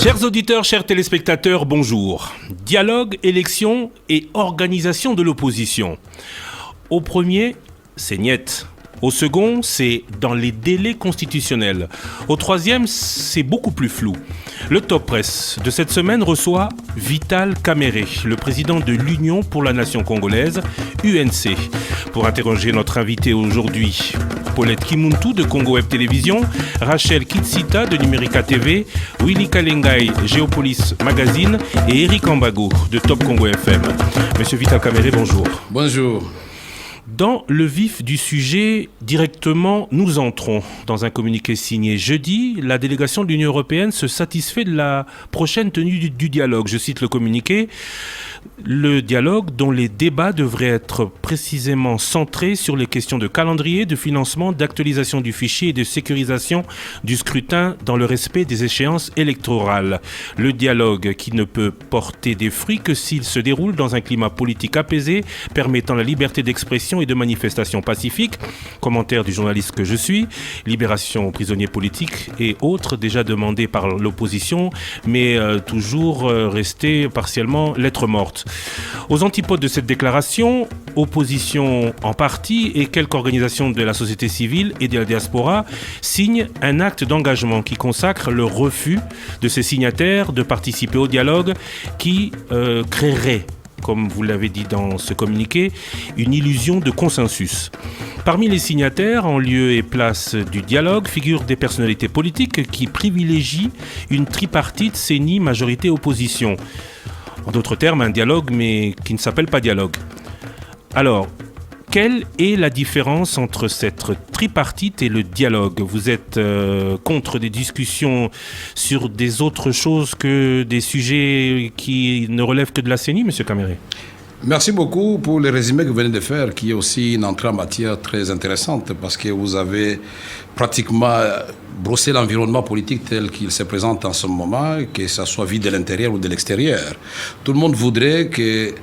Chers auditeurs, chers téléspectateurs, bonjour. Dialogue, élection et organisation de l'opposition. Au premier, c'est niet. Au second, c'est dans les délais constitutionnels. Au troisième, c'est beaucoup plus flou. Le Top Press de cette semaine reçoit Vital Kamerhe, le président de l'Union pour la Nation congolaise, UNC. Pour interroger notre invité aujourd'hui, Paulette Kimuntu de Congo Web Télévision, Rachel Kitsita de Numérica TV, Willy Kalengai, Géopolis Magazine et Eric Ambago de Top Congo FM. Monsieur Vital Kamerhe, bonjour. Bonjour. Dans le vif du sujet, directement, nous entrons dans un communiqué signé jeudi. La délégation de l'Union européenne se satisfait de la prochaine tenue du dialogue. Je cite le communiqué. Le dialogue dont les débats devraient être précisément centrés sur les questions de calendrier, de financement, d'actualisation du fichier et de sécurisation du scrutin dans le respect des échéances électorales. Le dialogue qui ne peut porter des fruits que s'il se déroule dans un climat politique apaisé, permettant la liberté d'expression et de manifestation pacifique. Commentaire du journaliste que je suis. Libération aux prisonniers politiques et autres déjà demandés par l'opposition, mais toujours restés partiellement lettres mortes. Aux antipodes de cette déclaration, opposition en partie et quelques organisations de la société civile et de la diaspora signent un acte d'engagement qui consacre le refus de ces signataires de participer au dialogue qui créerait, comme vous l'avez dit dans ce communiqué, une illusion de consensus. Parmi les signataires, en lieu et place du dialogue, figurent des personnalités politiques qui privilégient une tripartite CENI majorité-opposition. En d'autres termes, un dialogue, mais qui ne s'appelle pas dialogue. Alors, quelle est la différence entre cette tripartite et le dialogue ? Vous êtes contre des discussions sur des autres choses que des sujets qui ne relèvent que de la CENI, M. Kamerhe ? Merci beaucoup pour le résumé que vous venez de faire, qui est aussi une entrée en matière très intéressante, parce que vous avez pratiquement brossé l'environnement politique tel qu'il se présente en ce moment, que ça soit vu de l'intérieur ou de l'extérieur. Tout le monde voudrait que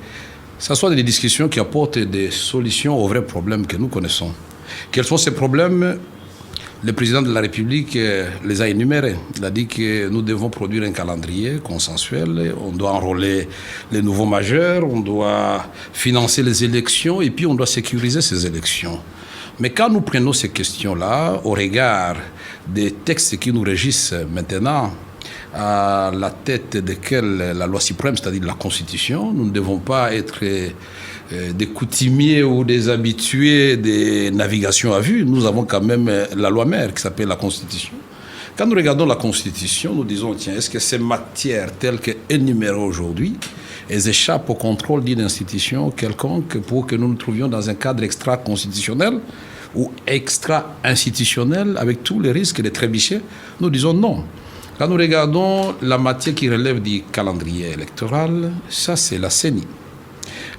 ce soit des discussions qui apportent des solutions aux vrais problèmes que nous connaissons. Quels sont ces problèmes ? Le président de la République les a énumérés. Il a dit que nous devons produire un calendrier consensuel, on doit enrôler les nouveaux majeurs, on doit financer les élections et puis on doit sécuriser ces élections. Mais quand nous prenons ces questions-là, au regard des textes qui nous régissent maintenant, à la tête desquels la loi suprême, c'est-à-dire la Constitution, nous ne devons pas être des coutumiers ou des habitués des navigations à vue. Nous avons quand même la loi mère qui s'appelle la Constitution. Quand nous regardons la Constitution, nous disons, tiens, est-ce que ces matières telles qu'énumérées aujourd'hui, elles échappent au contrôle d'une institution quelconque pour que nous nous trouvions dans un cadre extra-constitutionnel ou extra-institutionnel avec tous les risques de trébucher? Nous disons non. Quand nous regardons la matière qui relève du calendrier électoral, ça c'est la CENI.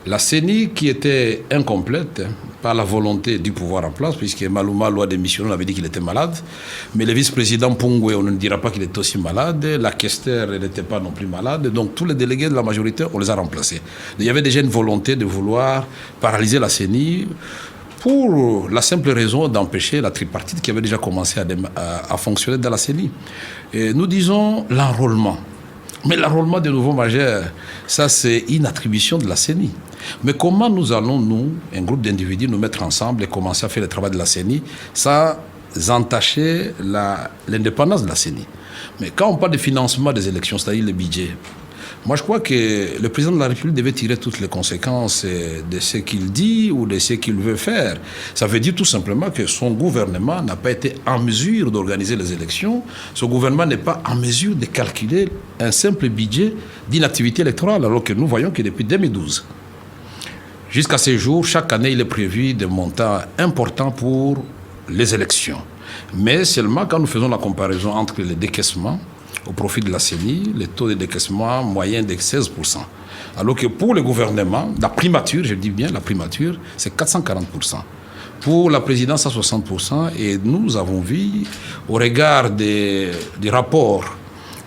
La CENI qui était incomplète par la volonté du pouvoir en place, puisque Malouma, loi démissionnée, on avait dit qu'il était malade, mais le vice-président Pongwe, on ne dira pas qu'il était aussi malade, la Kester, elle n'était pas non plus malade, donc tous les délégués de la majorité, on les a remplacés. Il y avait déjà une volonté de vouloir paralyser la CENI pour la simple raison d'empêcher la tripartite qui avait déjà commencé à fonctionner dans la CENI. Et nous disons l'enrôlement. Mais l'enrôlement des nouveaux majeurs, ça c'est une attribution de la CENI. Mais comment nous allons, nous, un groupe d'individus, nous mettre ensemble et commencer à faire le travail de la CENI sans entacher l'indépendance de la CENI? Mais quand on parle de financement des élections, c'est-à-dire le budget, moi je crois que le président de la République devait tirer toutes les conséquences de ce qu'il dit ou de ce qu'il veut faire. Ça veut dire tout simplement que son gouvernement n'a pas été en mesure d'organiser les élections. Son gouvernement n'est pas en mesure de calculer un simple budget d'une activité électorale, alors que nous voyons que depuis 2012, jusqu'à ce jour, chaque année, il est prévu des montants importants pour les élections. Mais seulement quand nous faisons la comparaison entre les décaissements au profit de la CENI, le taux de décaissement moyen de 16%. Alors que pour le gouvernement, la primature, je dis bien la primature, c'est 440%. Pour la présidence, à 60%. Et nous avons vu, au regard des rapports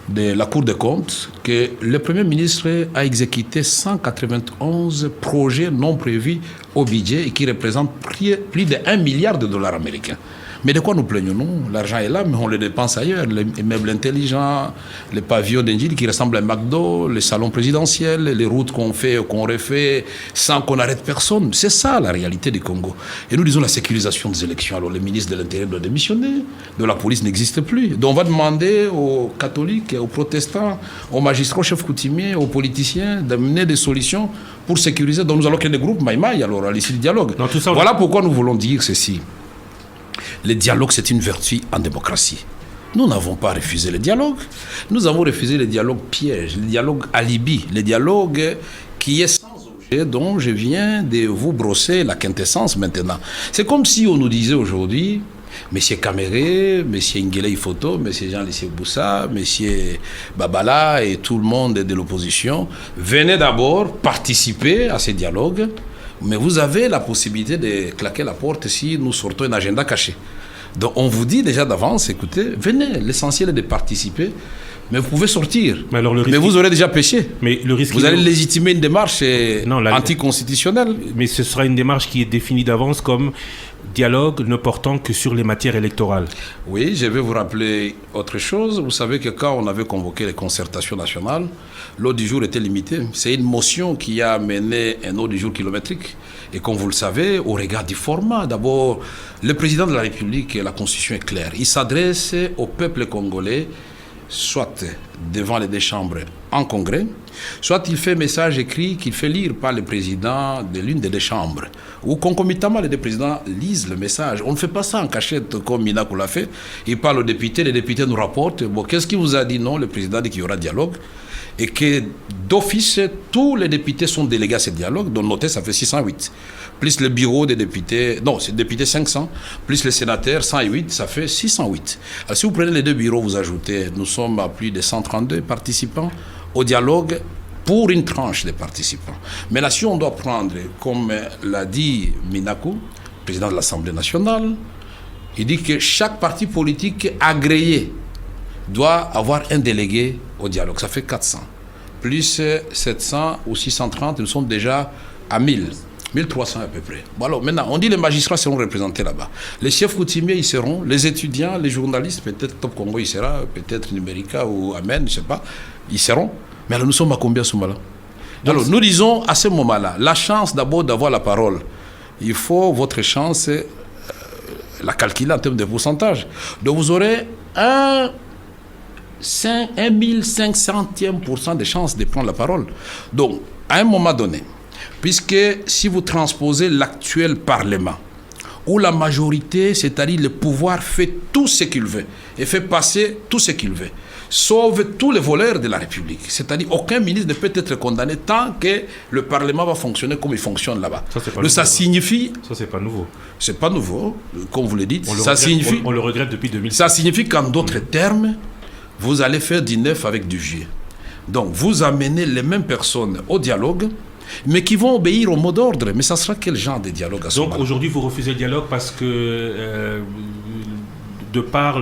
de la Cour des comptes, que le Premier ministre a exécuté 191 projets non prévus au budget et qui représentent plus de $1 milliard américains. Mais de quoi nous plaignons-nous? L'argent est là, mais on le dépense ailleurs. Les meubles intelligents, les pavillons d'Indil qui ressemblent à un McDo, les salons présidentiels, les routes qu'on fait ou qu'on refait sans qu'on arrête personne. C'est ça la réalité du Congo. Et nous disons la sécurisation des élections. Alors les ministres de l'Intérieur doivent démissionner, de la police n'existe plus. Donc on va demander aux catholiques, aux protestants, aux magistrats, aux chefs coutumiers, aux politiciens d'amener des solutions pour sécuriser. Donc nous allons créer des groupes Maïmaï, alors à l'issue du dialogue. Non, tout ça, voilà pourquoi nous voulons dire ceci. Le dialogue, c'est une vertu en démocratie. Nous n'avons pas refusé le dialogue. Nous avons refusé le dialogue piège, le dialogue alibi, le dialogue qui est sans objet, dont je viens de vous brosser la quintessence maintenant. C'est comme si on nous disait aujourd'hui, M. Kamere, M. Nguele Photo, M. Jean-Lissé Boussa, M. Babala et tout le monde de l'opposition, venez d'abord participer à ces dialogues. Mais vous avez la possibilité de claquer la porte si nous sortons un agenda caché. Donc on vous dit déjà d'avance, écoutez, venez, l'essentiel est de participer, mais vous pouvez sortir. Mais vous aurez déjà péché. Mais le risque vous allez légitimer une démarche anticonstitutionnelle. Mais ce sera une démarche qui est définie d'avance comme dialogue ne portant que sur les matières électorales. Oui, je vais vous rappeler autre chose. Vous savez que quand on avait convoqué les concertations nationales, l'ordre du jour était limité. C'est une motion qui a amené un ordre du jour kilométrique. Et comme vous le savez, au regard du format, d'abord, le président de la République, la Constitution est claire. Il s'adresse au peuple congolais, soit devant les deux chambres en congrès, soit il fait message écrit qu'il fait lire par le président de l'une des deux chambres, ou concomitamment les deux présidents lisent le message. On ne fait pas ça en cachette comme Minakou l'a fait. Il parle aux députés, les députés nous rapportent. Bon, qu'est-ce qu'il vous a dit? Non, le président dit qu'il y aura dialogue. Et que d'office, tous les députés sont délégués à ce dialogue, dont notez, ça fait 608. Plus le bureau des députés, non, c'est députés 500, plus les sénateurs 108, ça fait 608. Alors si vous prenez les deux bureaux, vous ajoutez, nous sommes à plus de 132 participants au dialogue pour une tranche des participants. Mais là, si on doit prendre, comme l'a dit Minakou, président de l'Assemblée nationale, il dit que chaque parti politique agréé doit avoir un délégué au dialogue. Ça fait 400. Plus 700 ou 630, nous sommes déjà à 1000. 1300 à peu près. Bon alors maintenant, on dit les magistrats seront représentés là-bas. Les chefs coutumiers, ils seront. Les étudiants, les journalistes, peut-être Top Congo, il sera. Peut-être Numérica ou Amen, je ne sais pas. Ils seront. Mais alors nous sommes à combien à ce moment-là? Alors nous disons à ce moment-là, la chance d'abord d'avoir la parole. Il faut votre chance, la calculer en termes de pourcentage. Donc vous aurez 1500% de chances de prendre la parole. Donc, à un moment donné, puisque si vous transposez l'actuel Parlement, où la majorité, c'est-à-dire le pouvoir, fait tout ce qu'il veut, et fait passer tout ce qu'il veut, sauve tous les voleurs de la République. C'est-à-dire aucun ministre ne peut être condamné tant que le Parlement va fonctionner comme il fonctionne là-bas. Ça signifie... Ça, c'est pas nouveau. C'est pas nouveau, comme vous le dites. On le regrette depuis 2006. Ça signifie qu'en d'autres termes, vous allez faire du neuf avec du vieux. Donc, vous amenez les mêmes personnes au dialogue, mais qui vont obéir au mot d'ordre. Mais ça sera quel genre de dialogue à ce moment-là? Donc, aujourd'hui, vous refusez le dialogue parce que, de par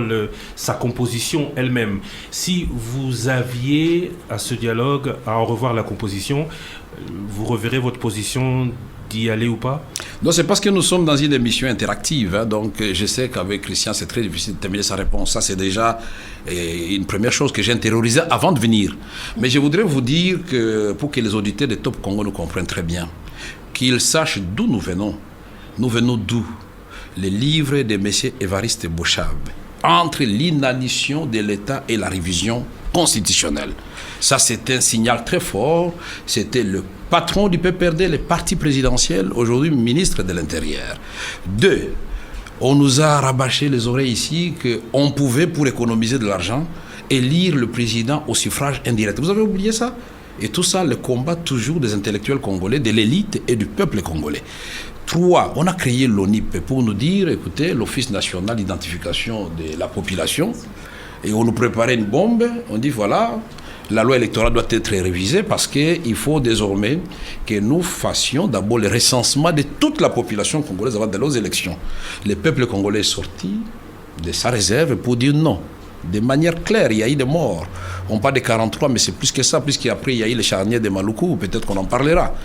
sa composition elle-même, si vous aviez à ce dialogue à en revoir la composition, vous reverrez votre position d'y aller ou pas? Non, c'est parce que nous sommes dans une émission interactive. Hein, donc, je sais qu'avec Christian, c'est très difficile de terminer sa réponse. Ça, c'est déjà une première chose que j'ai intériorisée avant de venir. Mais je voudrais vous dire que, pour que les auditeurs de Top Congo nous comprennent très bien, qu'ils sachent d'où nous venons. Nous venons d'où? Les livres de M. Évariste Bochab, entre l'inanition de l'État et la révision constitutionnelle. Ça, c'est un signal très fort. C'était le patron du PPRD, le parti présidentiel, aujourd'hui ministre de l'Intérieur. 2, on nous a rabâché les oreilles ici qu'on pouvait, pour économiser de l'argent, élire le président au suffrage indirect. Vous avez oublié ça? Et tout ça, le combat toujours des intellectuels congolais, de l'élite et du peuple congolais. 3, on a créé l'ONIP pour nous dire, écoutez, l'Office national d'identification de la population, et on nous préparait une bombe, on dit voilà, la loi électorale doit être révisée parce qu'il faut désormais que nous fassions d'abord le recensement de toute la population congolaise avant d'aller aux élections. Le peuple congolais est sorti de sa réserve pour dire non. De manière claire, il y a eu des morts. On parle de 43, mais c'est plus que ça, puisqu'après il y a eu les charniers de Maluku, peut-être qu'on en parlera.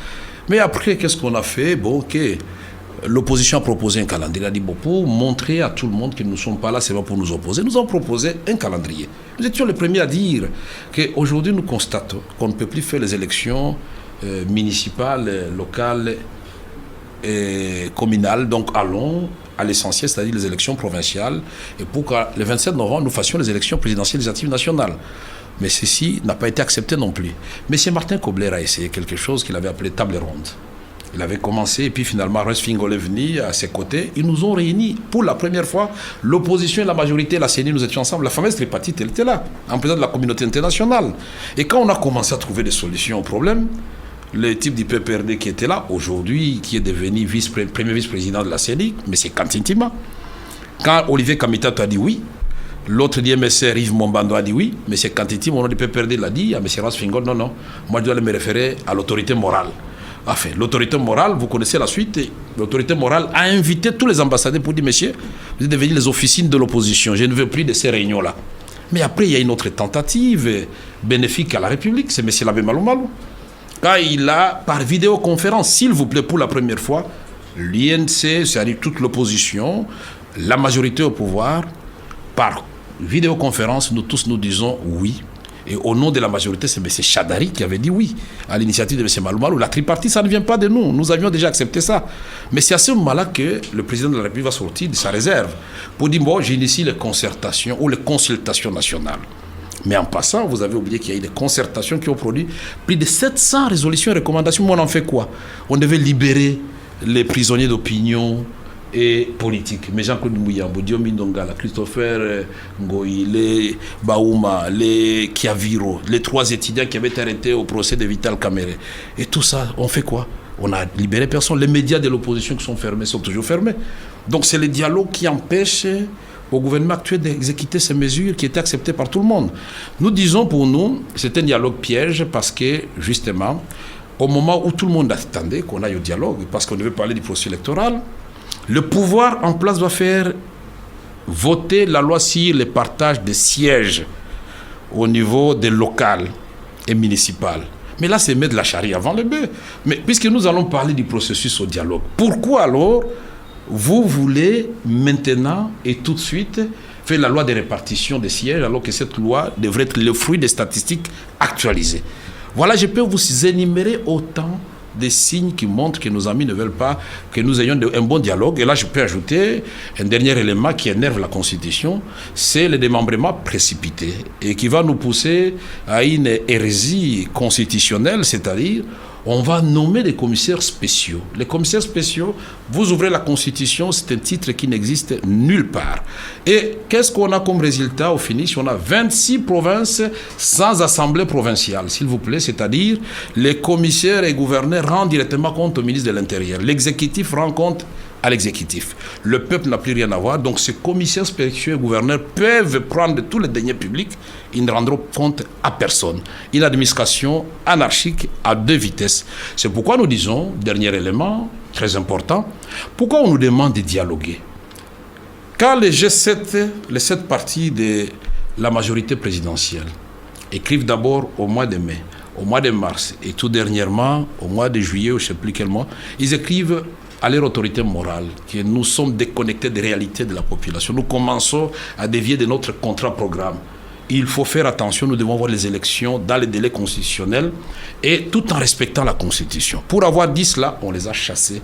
Mais après, qu'est-ce qu'on a fait? Bon, ok. l'opposition a proposé un calendrier. Elle a dit, bon, pour montrer à tout le monde que nous ne sommes pas là, c'est pas pour nous opposer, nous avons proposé un calendrier. Nous étions les premiers à dire qu'aujourd'hui, nous constatons qu'on ne peut plus faire les élections municipales, locales et communales. Donc, allons à l'essentiel, c'est-à-dire les élections provinciales, et pour que le 27 novembre, nous fassions les élections présidentielles législatives nationales. Mais ceci n'a pas été accepté non plus. M. Martin Kobler a essayé quelque chose qu'il avait appelé table ronde. Il avait commencé, et puis finalement, Reims Fingol est venu à ses côtés. Ils nous ont réunis pour la première fois. L'opposition et la majorité, la CENI, nous étions ensemble. La fameuse tripartite, elle était là, en présence de la communauté internationale. Et quand on a commencé à trouver des solutions au problème, le type du PPRD qui était là, aujourd'hui, qui est devenu premier vice-président de la CENI, M. Kantintima, quand Olivier Kamitato a dit oui, l'autre dit MSR, Yves Mombando a dit oui, M. Kantintima, au nom du PPRD, l'a dit à M. Reims Fingol, non, moi je dois me référer à l'autorité morale. Enfin, l'autorité morale, vous connaissez la suite, l'autorité morale a invité tous les ambassadeurs pour dire, messieurs, vous êtes devenus les officines de l'opposition, je ne veux plus de ces réunions-là. Mais après, il y a une autre tentative bénéfique à la République, c'est M. Labé Malou. Quand il a, par vidéoconférence, s'il vous plaît, pour la première fois, l'INC, c'est-à-dire toute l'opposition, la majorité au pouvoir, par vidéoconférence, nous tous nous disons oui. Et au nom de la majorité, c'est M. Chadari qui avait dit oui à l'initiative de M. Malou. La tripartite, ça ne vient pas de nous. Nous avions déjà accepté ça. Mais c'est à ce moment-là que le président de la République va sortir de sa réserve pour dire, bon, j'initie les concertations ou les consultations nationales. Mais en passant, vous avez oublié qu'il y a eu des concertations qui ont produit plus de 700 résolutions et recommandations. Mais on en fait quoi? On devait libérer les prisonniers d'opinion et politique. Mais Jean-Claude Mouyambo, Diomi Ndongala, Christopher Ngoï, les Baouma, les Kiaviro, les 3 étudiants qui avaient été arrêtés au procès de Vital Kamere. Et tout ça, on fait quoi? On a libéré personne. Les médias de l'opposition qui sont fermés sont toujours fermés. Donc c'est le dialogue qui empêche au gouvernement actuel d'exécuter ces mesures qui étaient acceptées par tout le monde. Nous disons pour nous, c'est un dialogue piège parce que, justement, au moment où tout le monde attendait qu'on aille au dialogue, parce qu'on devait parler du processus électoral, le pouvoir en place doit faire voter la loi sur le partage des sièges au niveau des locales et municipales. Mais là, c'est mettre la charrue avant le bœuf. Mais puisque nous allons parler du processus au dialogue, pourquoi alors vous voulez maintenant et tout de suite faire la loi de répartition des sièges alors que cette loi devrait être le fruit des statistiques actualisées? Voilà, je peux vous énumérer autant des signes qui montrent que nos amis ne veulent pas que nous ayons un bon dialogue. Et là, je peux ajouter un dernier élément qui énerve la Constitution, c'est le démembrement précipité et qui va nous pousser à une hérésie constitutionnelle, c'est-à-dire on va nommer des commissaires spéciaux. Les commissaires spéciaux, vous ouvrez la Constitution, c'est un titre qui n'existe nulle part. Et qu'est-ce qu'on a comme résultat au finish? On a 26 provinces sans assemblée provinciale, s'il vous plaît, c'est-à-dire les commissaires et gouverneurs rendent directement compte au ministre de l'Intérieur. L'exécutif rend compte à l'exécutif. Le peuple n'a plus rien à voir, donc ces commissaires spéciaux et gouverneurs peuvent prendre tous les deniers publics, ils ne rendront compte à personne. Une administration anarchique à 2 vitesses. C'est pourquoi nous disons, dernier élément, très important, pourquoi on nous demande de dialoguer? Quand les G7, les 7 partis de la majorité présidentielle, écrivent d'abord au mois de mai, au mois de mars, et tout dernièrement, au mois de juillet, ou je ne sais plus quel mois, ils écrivent à leur autorité morale, que nous sommes déconnectés des réalités de la population. Nous commençons à dévier de notre contrat-programme. Il faut faire attention, nous devons avoir les élections dans les délais constitutionnels et tout en respectant la Constitution. Pour avoir dit cela, on les a chassés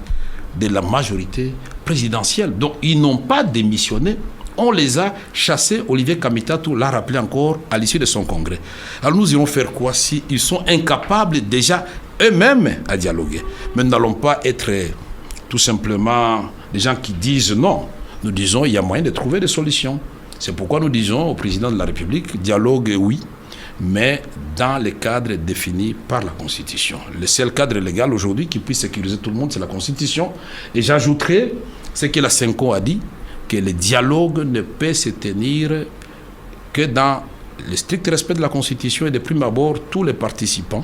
de la majorité présidentielle. Donc, ils n'ont pas démissionné. On les a chassés. Olivier Kamitato l'a rappelé encore à l'issue de son congrès. Alors, nous irons faire quoi si ils sont incapables déjà eux-mêmes à dialoguer? Mais nous n'allons pas être tout simplement des gens qui disent non. Nous disons il y a moyen de trouver des solutions. C'est pourquoi nous disons au président de la République, dialogue oui, mais dans les cadres définis par la Constitution. Le seul cadre légal aujourd'hui qui puisse sécuriser tout le monde, c'est la Constitution. Et j'ajouterai ce que la CENCO a dit, que le dialogue ne peut se tenir que dans le strict respect de la Constitution et de prime abord, tous les participants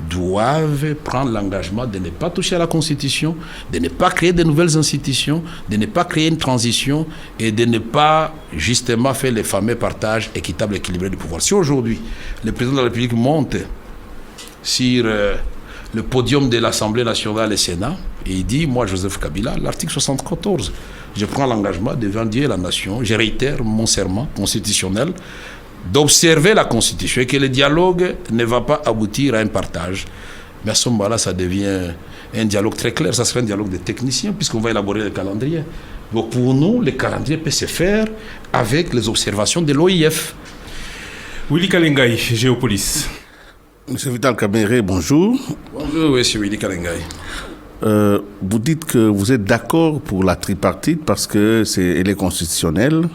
doivent prendre l'engagement de ne pas toucher à la Constitution, de ne pas créer de nouvelles institutions, de ne pas créer une transition et de ne pas justement faire les fameux partages équitables et équilibrés du pouvoir. Si aujourd'hui, le président de la République monte sur le podium de l'Assemblée nationale et Sénat, Et il dit, moi, Joseph Kabila, l'article 74, je prends l'engagement devant Dieu et la nation, je réitère mon serment constitutionnel d'observer la Constitution et que le dialogue ne va pas aboutir à un partage. Mais à ce moment-là, ça devient un dialogue très clair. Ça serait un dialogue de techniciens puisqu'on va élaborer le calendrier. Donc pour nous, le calendrier peut se faire avec les observations de l'OIF. Willy Kalengai, Géopolis. Monsieur Vital Kamerhe, bonjour. Bonjour, oui, c'est Willy Kalengai. Vous dites que vous êtes d'accord pour la tripartite parce qu'elle est constitutionnelle.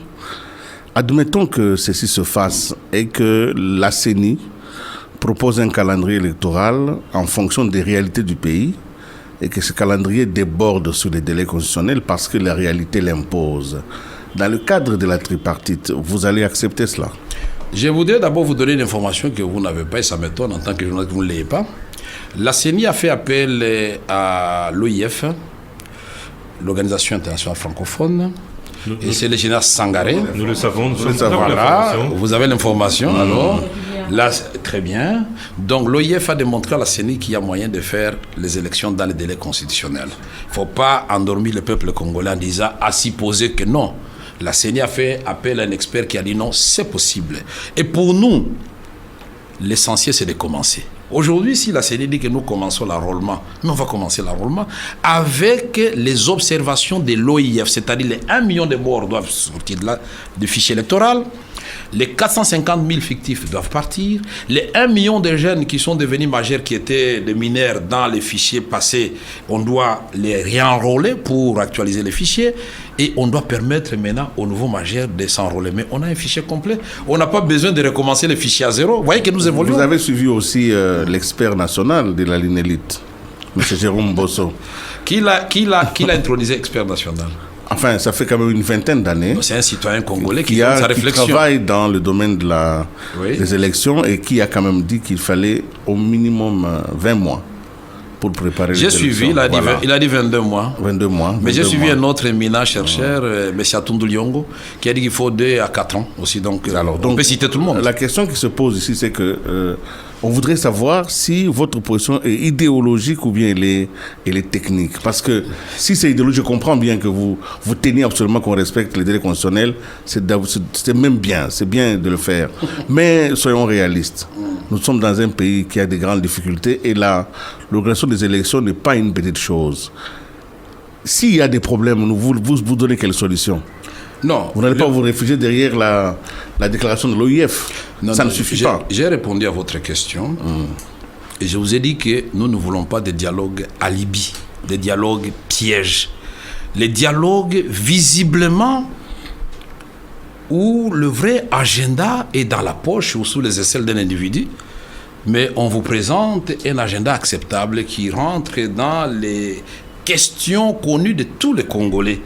Admettons que ceci se fasse et que la CENI propose un calendrier électoral en fonction des réalités du pays et que ce calendrier déborde sur les délais constitutionnels parce que la réalité l'impose. Dans le cadre de la tripartite, vous allez accepter cela? Je voudrais d'abord vous donner une information que vous n'avez pas et ça m'étonne en tant que journaliste que vous ne l'ayez pas. La CENI a fait appel à l'OIF, l'Organisation internationale francophone, et c'est le général Sangaré. Nous le savons, Voilà, vous avez l'information alors. Là, très bien. Donc l'OIF a démontré à la CENI qu'il y a moyen de faire les élections dans les délais constitutionnels. Il ne faut pas endormir le peuple congolais en disant à supposer que non. La CENI a fait appel à un expert qui a dit non, c'est possible. Et pour nous, l'essentiel c'est de commencer. Aujourd'hui, si la CENI dit que nous commençons l'enrôlement, mais on va commencer l'enrôlement avec les observations de l'OIF, c'est-à-dire les 1 million de morts doivent sortir du fichier électoral, les 450 000 fictifs doivent partir, les 1 million de jeunes qui sont devenus majeurs, qui étaient des mineurs dans les fichiers passés, on doit les réenrôler pour actualiser les fichiers et on doit permettre maintenant aux nouveaux majeurs de s'enrôler. Mais on a un fichier complet, on n'a pas besoin de recommencer les fichiers à zéro. Vous voyez que nous évoluons. Vous avez suivi aussi l'expert national de la ligne élite, M. Jérôme Bosso. Qui l'a intronisé expert national? Enfin, ça fait quand même une vingtaine d'années. C'est un citoyen congolais qui a sa réflexion. Qui travaille dans le domaine des élections et qui a quand même dit qu'il fallait au minimum 20 mois pour préparer les élections. J'ai suivi, il a dit 22 mois. 22 mois. Mais j'ai suivi un autre éminent chercheur, M. Atundu Liongo, qui a dit qu'il faut 2 à 4 ans aussi. Donc, on peut citer tout le monde. La question qui se pose ici, c'est que on voudrait savoir si votre position est idéologique ou bien elle est technique. Parce que si c'est idéologique, je comprends bien que vous teniez absolument qu'on respecte les délais constitutionnels. C'est même bien, c'est bien de le faire. Mais soyons réalistes. Nous sommes dans un pays qui a des grandes difficultés et l'organisation des élections n'est pas une petite chose. S'il y a des problèmes, vous donnez quelle solution? Non. Vous n'allez pas vous réfugier derrière la déclaration de l'OIF. Ça ne suffit pas. J'ai répondu à votre question. Et je vous ai dit que nous ne voulons pas des dialogues alibi, des dialogues pièges. Les dialogues visiblement où le vrai agenda est dans la poche ou sous les aisselles d'un individu. Mais on vous présente un agenda acceptable qui rentre dans les questions connues de tous les Congolais.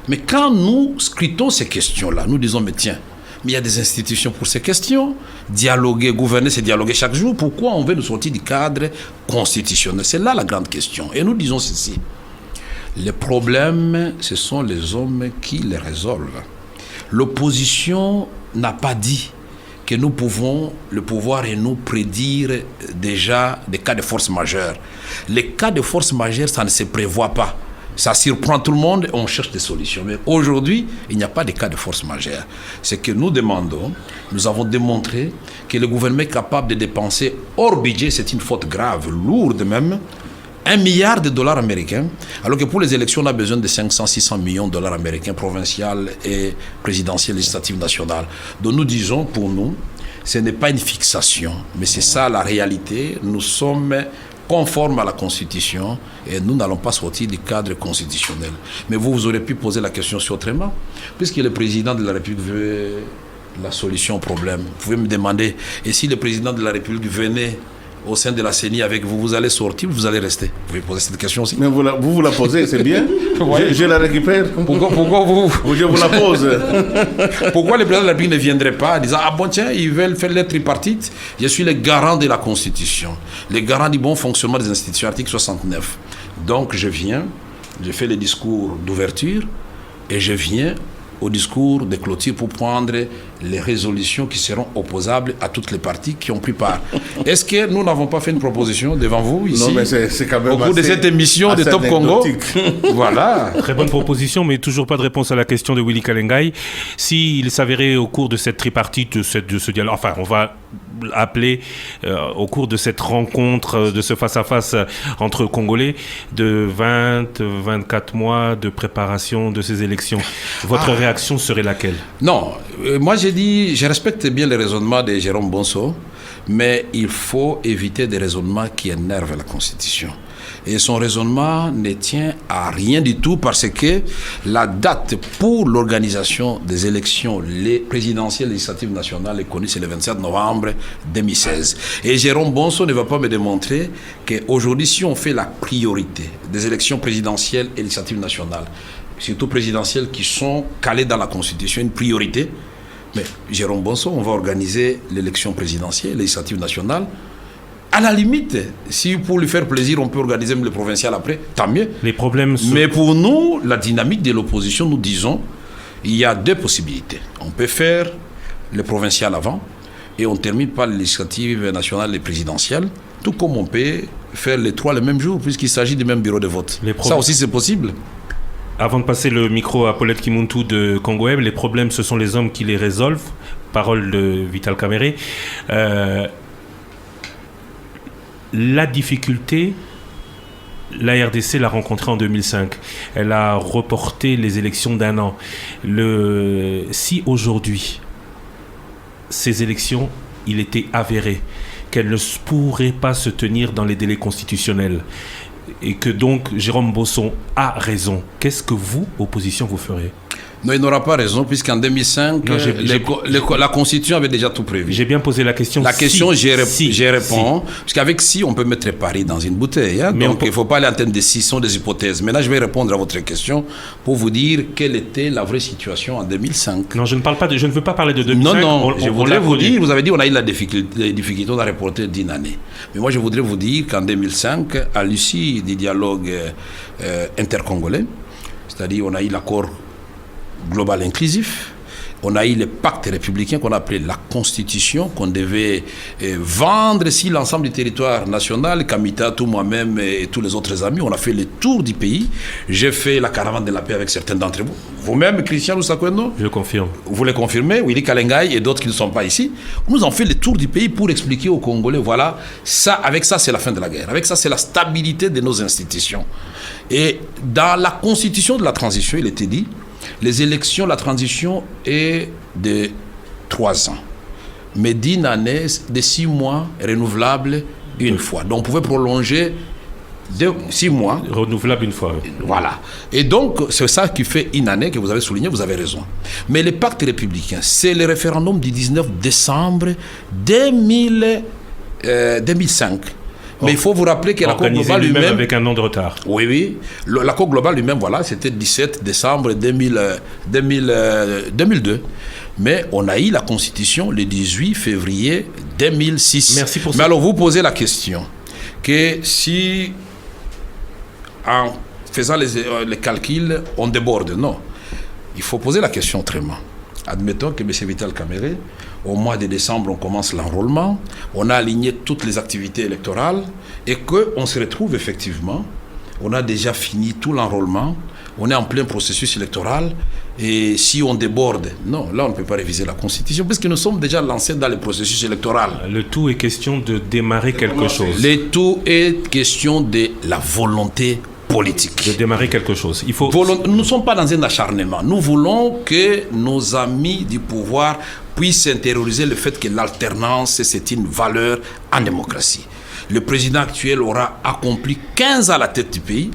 Mais quand nous scrutons ces questions-là, nous disons, mais tiens, mais il y a des institutions pour ces questions. Dialoguer, gouverner, c'est dialoguer chaque jour. Pourquoi on veut nous sortir du cadre constitutionnel? C'est là la grande question. Et nous disons ceci. Les problèmes, ce sont les hommes qui les résolvent. L'opposition n'a pas dit que nous pouvons, le pouvoir et nous, prédire déjà des cas de force majeure. Les cas de force majeure, ça ne se prévoit pas. Ça surprend tout le monde et on cherche des solutions. Mais aujourd'hui, il n'y a pas de cas de force majeure. Ce que nous demandons, nous avons démontré que le gouvernement est capable de dépenser hors budget, c'est une faute grave, lourde même, 1 milliard de dollars américains, alors que pour les élections, on a besoin de 500-600 millions de dollars américains, provinciales et présidentielles, législatives, nationales. Donc nous disons, pour nous, ce n'est pas une fixation, mais c'est ça la réalité. Nous sommes conformes à la Constitution et nous n'allons pas sortir du cadre constitutionnel. Mais vous aurez pu poser la question autrement, puisque le président de la République veut la solution au problème. Vous pouvez me demander, et si le président de la République venait au sein de la CENI avec vous, vous allez sortir ou vous allez rester? Vous pouvez poser cette question aussi. Mais vous la posez, c'est bien. Je la récupère. Pourquoi je vous la pose. Pourquoi le président de la République ne viendrait pas en disant, ah bon tiens, ils veulent faire les tripartites. Je suis le garant de la Constitution, le garant du bon fonctionnement des institutions, article 69. Donc je viens, je fais le discours d'ouverture et je viens au discours de clôture pour prendre les résolutions qui seront opposables à toutes les parties qui ont pris part. Est-ce que nous n'avons pas fait une proposition devant vous ici? Non, mais c'est quand même au cours de cette émission de Top Congo. Voilà. Très bonne proposition, mais toujours pas de réponse à la question de Willy Kalengai. S'il s'avérait au cours de cette tripartite, de ce dialogue, enfin, on va appeler au cours de cette rencontre, de ce face-à-face entre Congolais, de 24 mois de préparation de ces élections, votre réaction serait laquelle? Non, moi j'ai dit, je respecte bien le raisonnement de Jérôme Bonso, mais il faut éviter des raisonnements qui énervent la Constitution. Et son raisonnement ne tient à rien du tout parce que la date pour l'organisation des élections présidentielles législatives nationales est connue, c'est le 27 novembre 2016. Et Jérôme Bonso ne va pas me démontrer qu'aujourd'hui, si on fait la priorité des élections présidentielles et législatives nationales, surtout présidentielles qui sont calées dans la Constitution, une priorité, mais Jérôme Bonso, on va organiser l'élection présidentielle, législative nationale. À la limite, si pour lui faire plaisir, on peut organiser le provincial après, tant mieux. Les problèmes sont... Mais pour nous, la dynamique de l'opposition, nous disons, il y a deux possibilités. On peut faire le provincial avant et on termine par les législatives nationales et présidentielles, tout comme on peut faire les trois le même jour, puisqu'il s'agit du même bureau de vote. Ça aussi, c'est possible. Avant de passer le micro à Paulette Kimuntu de Congo Web, les problèmes, ce sont les hommes qui les résolvent. Parole de Vital Kamerhe. La difficulté, la RDC l'a rencontrée en 2005. Elle a reporté les élections d'1 an. Si aujourd'hui, ces élections, il était avéré qu'elles ne pourraient pas se tenir dans les délais constitutionnels et que donc Jérôme Bonso a raison, qu'est-ce que vous, opposition, vous ferez? Non, il n'aura pas raison, puisqu'en 2005, la Constitution avait déjà tout prévu. J'ai bien posé la question. La question, j'y réponds. Parce qu'avec si, on peut mettre Paris dans une bouteille. Hein, donc, il ne faut pas aller en termes de si, ce sont des hypothèses. Maintenant, je vais répondre à votre question pour vous dire quelle était la vraie situation en 2005. Non, je ne veux pas parler de 2005. Non, je voudrais vous dire, vous avez dit, on a eu les difficultés, on a reporté d'1 année. Mais moi, je voudrais vous dire qu'en 2005, à l'issue des dialogues intercongolais, c'est-à-dire on a eu l'accord global inclusif, on a eu le pacte républicain qu'on appelait la Constitution, qu'on devait vendre si l'ensemble du territoire national, Kamita, tout moi-même et tous les autres amis, on a fait le tour du pays. J'ai fait la caravane de la paix avec certains d'entre vous. Vous-même, Christian Lusakweno? Je confirme. Vous le confirmez, Willy Kalengai et d'autres qui ne sont pas ici. Nous avons fait le tour du pays pour expliquer aux Congolais, voilà, ça, avec ça, c'est la fin de la guerre. Avec ça, c'est la stabilité de nos institutions. Et dans la Constitution de la transition, il était dit, les élections, la transition est de 3 ans, mais d'1 année, de 6 mois, renouvelable une fois. Donc, on pouvait prolonger de 6 mois. Renouvelable une fois. Oui. Voilà. Et donc, c'est ça qui fait 1 année que vous avez souligné, vous avez raison. Mais le pacte républicain, c'est le référendum du 19 décembre 2005. Mais il faut vous rappeler que l'accord global lui-même... avec un an de retard. Oui. L'accord global lui-même, voilà, c'était 17 décembre 2002. Mais on a eu la Constitution le 18 février 2006. Merci pour ça. Mais alors, vous posez la question que si, en faisant les calculs, on déborde. Non. Il faut poser la question autrement. Admettons que M. Vital Kamerhe, au mois de décembre, on commence l'enrôlement, on a aligné toutes les activités électorales et qu'on se retrouve effectivement, on a déjà fini tout l'enrôlement, on est en plein processus électoral et si on déborde, non, là on ne peut pas réviser la Constitution parce que nous sommes déjà lancés dans le processus électoral. Le tout est question de démarrer quelque chose. Le tout est question de la volonté politique. De démarrer quelque chose. Nous ne sommes pas dans un acharnement. Nous voulons que nos amis du pouvoir puissent intérioriser le fait que l'alternance, c'est une valeur en démocratie. Le président actuel aura accompli 15 ans à la tête du pays.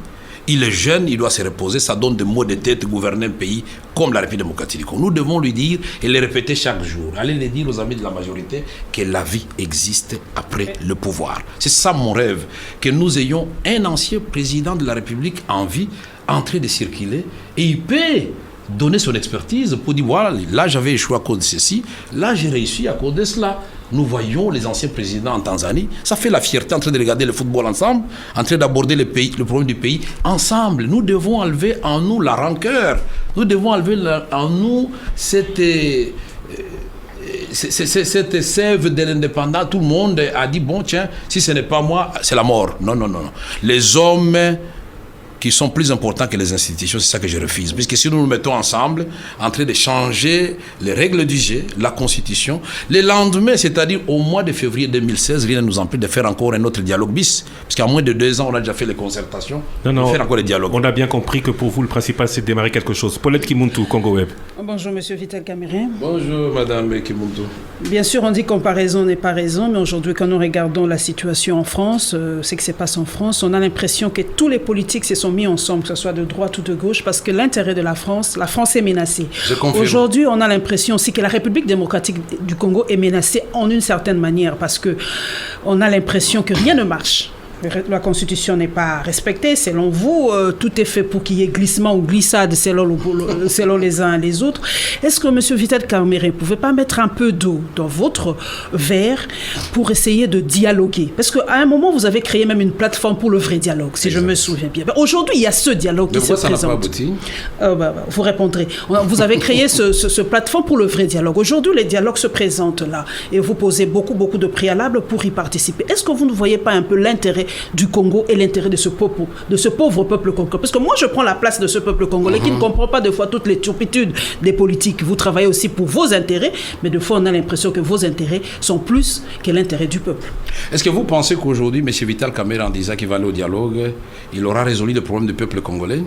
Il est jeune, il doit se reposer. Ça donne des mots de tête gouverner un pays comme la République démocratique du Congo. Nous devons lui dire et le répéter chaque jour. Allez le dire aux amis de la majorité que la vie existe après le pouvoir. C'est ça mon rêve, que nous ayons un ancien président de la République en vie, en train de circuler, et il peut donner son expertise pour dire, voilà, là j'avais échoué à cause de ceci, là j'ai réussi à cause de cela. Nous voyons les anciens présidents en Tanzanie, ça fait la fierté en train de regarder le football ensemble, en train d'aborder le problème du pays ensemble. Nous devons enlever en nous la rancœur, nous devons enlever en nous cette sève de l'indépendance. Tout le monde a dit, bon tiens, si ce n'est pas moi, c'est la mort. Non. Les hommes qui sont plus importants que les institutions, c'est ça que je refuse. Puisque si nous nous mettons ensemble, en train de changer les règles du jeu, la Constitution, le lendemain, c'est-à-dire au mois de février 2016, rien ne nous empêche de faire encore un autre dialogue bis. Parce qu'à moins de 2 ans, on a déjà fait les concertations. Non, faire encore les dialogues. On a bien compris que pour vous, le principal, c'est de démarrer quelque chose. Paulette Kimuntu, Congo Web. Bonjour, monsieur Vital Kamerhe. Bonjour, madame Kimuntu. Bien sûr, on dit comparaison n'est pas raison, mais aujourd'hui, quand nous regardons la situation en France, ce qui se passe en France, on a l'impression que tous les politiques se sont mis ensemble, que ce soit de droite ou de gauche, parce que l'intérêt de la France est menacée. Aujourd'hui, on a l'impression aussi que la République démocratique du Congo est menacée en une certaine manière, parce que on a l'impression que rien ne marche. La Constitution n'est pas respectée. Selon vous, tout est fait pour qu'il y ait glissement ou glissade selon les uns et les autres. Est-ce que M. Vital Kamerhe ne pouvait pas mettre un peu d'eau dans votre verre pour essayer de dialoguer? Parce qu'à un moment, vous avez créé même une plateforme pour le vrai dialogue, si je me souviens bien. Aujourd'hui, il y a ce dialogue qui se présente. Pourquoi ça n'a pas abouti? Vous répondrez. Vous avez créé ce plateforme pour le vrai dialogue. Aujourd'hui, les dialogues se présentent là et vous posez beaucoup de préalables pour y participer. Est-ce que vous ne voyez pas un peu l'intérêt du Congo et l'intérêt de ce pauvre peuple congolais? Parce que moi, je prends la place de ce peuple congolais qui ne comprend pas des fois toutes les turpitudes des politiques. Vous travaillez aussi pour vos intérêts, mais des fois, on a l'impression que vos intérêts sont plus que l'intérêt du peuple. Est-ce que vous pensez qu'aujourd'hui, M. Vital Kamerhe, en disant qu'il va aller au dialogue, il aura résolu le problème du peuple congolais?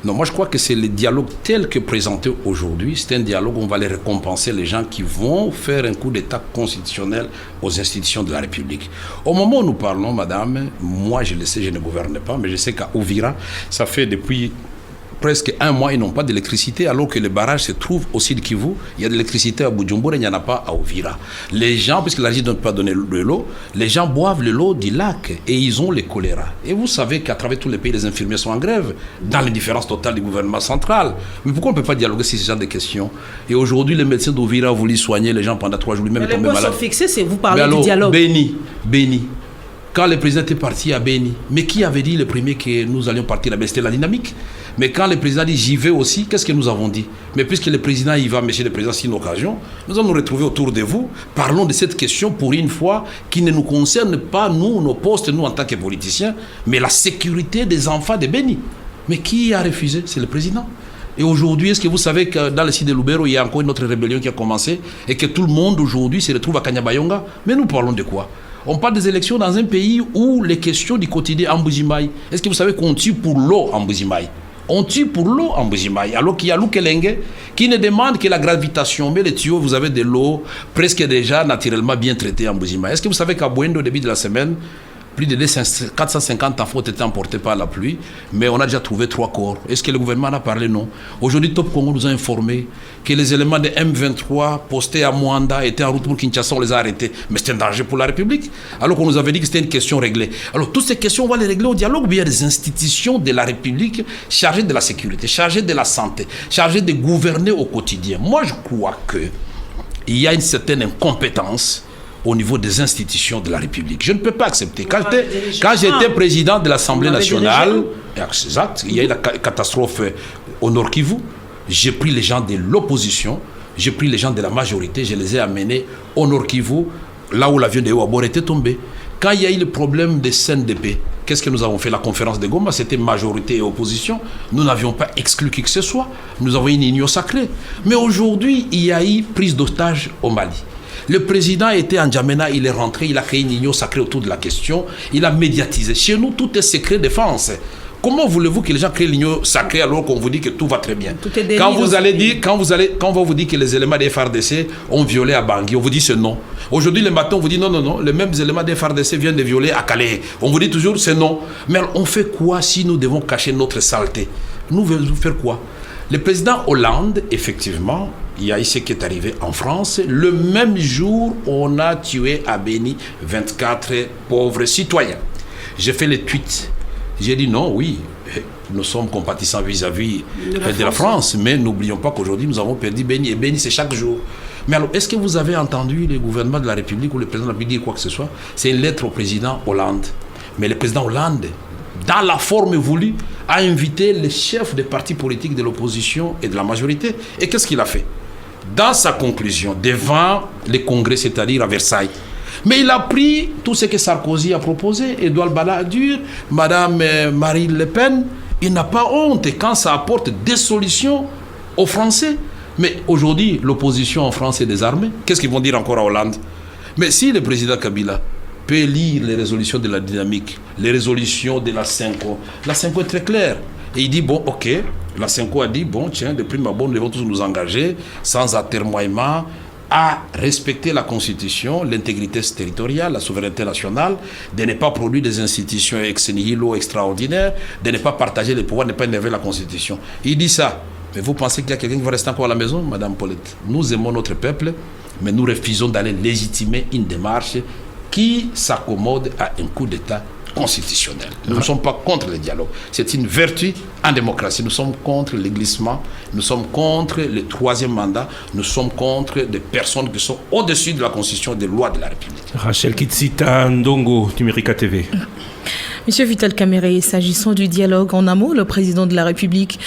Non, moi, je crois que c'est le dialogue tel que présenté aujourd'hui. C'est un dialogue où on va les récompenser, les gens qui vont faire un coup d'État constitutionnel aux institutions de la République. Au moment où nous parlons, madame, moi, je le sais, je ne gouverne pas, mais je sais qu'à Uvira, ça fait depuis presque 1 mois, ils n'ont pas d'électricité, alors que le barrage se trouve au Sud Kivu. Il y a de l'électricité à Bujumbura, il n'y en a pas à Uvira. Les gens, puisque la régie ne peut pas donner de l'eau, les gens boivent l'eau du lac et ils ont le choléra. Et vous savez qu'à travers tous les pays, les infirmiers sont en grève, dans l'indifférence totale du gouvernement central. Mais pourquoi on ne peut pas dialoguer sur ce genre de questions? Et aujourd'hui, les médecins d'Uvira ont voulu soigner les gens pendant 3 jours, même tombés malades. Les points sont fixés, c'est vous parlez du dialogue. Béni. Quand le président était parti à Béni, mais qui avait dit le premier que nous allions partir là-bas? C'était la dynamique. Mais quand le président dit j'y vais aussi, qu'est-ce que nous avons dit? Mais puisque le président y va, monsieur le président, c'est une occasion, nous allons nous retrouver autour de vous. Parlons de cette question pour une fois qui ne nous concerne pas, nous, nos postes, nous en tant que politiciens, mais la sécurité des enfants de Béni. Mais qui a refusé? C'est le président. Et aujourd'hui, est-ce que vous savez que dans le site de Lubero, il y a encore une autre rébellion qui a commencé et que tout le monde aujourd'hui se retrouve à Kanyabayonga? Mais nous parlons de quoi? On parle des élections dans un pays où les questions du quotidien en Mbujimaï. Est-ce que vous savez qu'on tue pour l'eau en Mbujimaï? On tue pour l'eau en Mbujimaï, alors qu'il y a Lukelenge qui ne demande que la gravitation. Mais les tuyaux, vous avez de l'eau presque déjà naturellement bien traitée en Mbujimaï. Est-ce que vous savez qu'à Bouendo, au début de la semaine, plus de 450 enfants ont été emportés par la pluie, mais on a déjà trouvé 3 corps. Est-ce que le gouvernement en a parlé? Non. Aujourd'hui, Top Congo nous a informé que les éléments de M23 postés à Mwanda étaient en route pour Kinshasa, on les a arrêtés. Mais c'est un danger pour la République, alors qu'on nous avait dit que c'était une question réglée. Alors, toutes ces questions, on va les régler au dialogue, mais il y a des institutions de la République chargées de la sécurité, chargées de la santé, chargées de gouverner au quotidien. Moi, je crois qu'il y a une certaine incompétence au niveau des institutions de la République. Je ne peux pas accepter. Quand j'étais président de l'Assemblée nationale, exact, il y a eu la catastrophe au Nord Kivu, j'ai pris les gens de l'opposition, j'ai pris les gens de la majorité, je les ai amenés au Nord Kivu, là où l'avion de Ouabor était tombé. Quand il y a eu le problème des CNDP, qu'est-ce que nous avons fait? La conférence de Goma, c'était majorité et opposition. Nous n'avions pas exclu qui que ce soit. Nous avons une union sacrée. Mais aujourd'hui, il y a eu prise d'otage au Mali. Le président était en N'Djamena, il est rentré, il a créé une union sacrée autour de la question, il a médiatisé. Chez nous, tout est secret défense. Comment voulez-vous que les gens créent l'union sacrée alors qu'on vous dit que tout va très bien? Quand on va vous dire que les éléments des FARDC ont violé à Bangui, on vous dit c'est non. Aujourd'hui, le matin, on vous dit non, les mêmes éléments des FARDC viennent de violer à Calais. On vous dit toujours c'est non. Mais on fait quoi si nous devons cacher notre saleté? Nous voulons faire quoi? Le président Hollande, effectivement, il y a ce qui est arrivé en France. Le même jour, on a tué à Béni 24 pauvres citoyens. J'ai fait les tweets. J'ai dit non, oui, nous sommes compatissants vis-à-vis de la France, mais n'oublions pas qu'aujourd'hui, nous avons perdu Béni, et Béni, c'est chaque jour. Mais alors, est-ce que vous avez entendu le gouvernement de la République ou le président de la République dire quoi que ce soit? C'est une lettre au président Hollande. Mais le président Hollande, dans la forme voulue, a invité les chefs des partis politiques de l'opposition et de la majorité. Et qu'est-ce qu'il a fait? Dans sa conclusion, devant les congrès, c'est-à-dire à Versailles, mais il a pris tout ce que Sarkozy a proposé, Édouard Balladur, Madame Marine Le Pen. Il n'a pas honte quand ça apporte des solutions aux Français. Mais aujourd'hui, l'opposition en France est désarmée. Qu'est-ce qu'ils vont dire encore à Hollande? Mais si le président Kabila peut lire les résolutions de la dynamique, les résolutions de la Cinco est très claire. Et il dit, bon, ok, la Cinco a dit, bon, tiens, de prime abord, nous devons tous nous engager sans atermoiement à respecter la Constitution, l'intégrité territoriale, la souveraineté nationale, de ne pas produire des institutions ex nihilo extraordinaires, de ne pas partager les pouvoirs, de ne pas énerver la Constitution. Il dit ça. Mais vous pensez qu'il y a quelqu'un qui va rester encore à la maison, Madame Paulette? Nous aimons notre peuple, mais nous refusons d'aller légitimer une démarche qui s'accommode à un coup d'État constitutionnel. Nous ne sommes pas contre le dialogue. C'est une vertu en démocratie. Nous sommes contre le glissement, nous sommes contre le troisième mandat, nous sommes contre des personnes qui sont au-dessus de la Constitution et des lois de la République. Rachel Kitsita Ndongo, Numérica TV. Monsieur Vital Kamerhe, s'agissant du dialogue en amont, le président de la République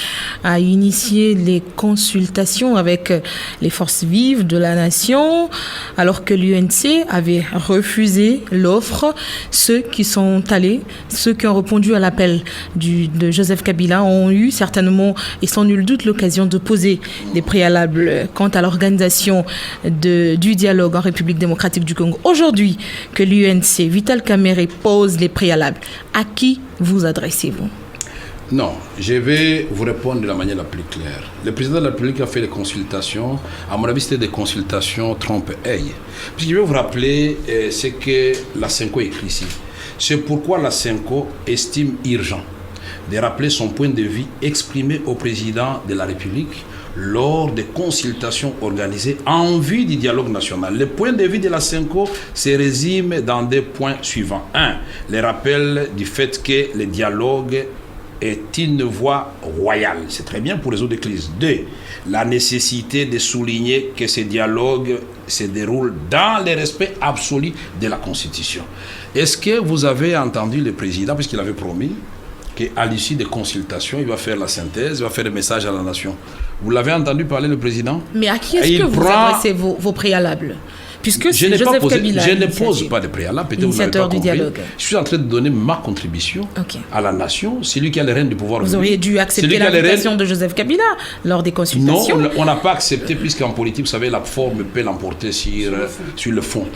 a initié les consultations avec les forces vives de la nation, alors que l'UNC avait refusé l'offre. Ceux qui sont allés, ceux qui ont répondu à l'appel de Joseph Kabila ont eu certainement et sans nul doute l'occasion de poser des préalables quant à l'organisation du dialogue en République démocratique du Congo. Aujourd'hui, que l'UNC, Vital Kamerhe, pose les préalables, à qui vous adressez-vous? Non, je vais vous répondre de la manière la plus claire. Le président de la République a fait des consultations. À mon avis, c'était des consultations trompe-œil. Puis je vais vous rappeler ce que la Cinco écrit ici. C'est pourquoi la Cinco estime urgent de rappeler son point de vue exprimé au président de la République lors des consultations organisées en vue du dialogue national. Le point de vue de la Cinco se résume dans des points suivants. 1. Le rappel du fait que le dialogue est une voie royale. C'est très bien pour résoudre des crises. 2. La nécessité de souligner que ce dialogue se déroule dans le respect absolu de la Constitution. Est-ce que vous avez entendu le président, puisqu'il avait promis qu'à l'issue des consultations, il va faire la synthèse, il va faire le message à la nation. Vous l'avez entendu parler, le président? Mais à qui est-ce que vous adressez vos préalables? Puisque je c'est Joseph Kabila. Je ne pose pas de préalable, peut-être vous n'avez pas compris. Dialogue. Je suis en train de donner ma contribution à la nation. C'est lui qui a les rènes du pouvoir. Vous auriez dû accepter l'invitation de Joseph Kabila lors des consultations. Non, on n'a pas accepté, puisqu'en politique, vous savez, la forme peut l'emporter sur le fond.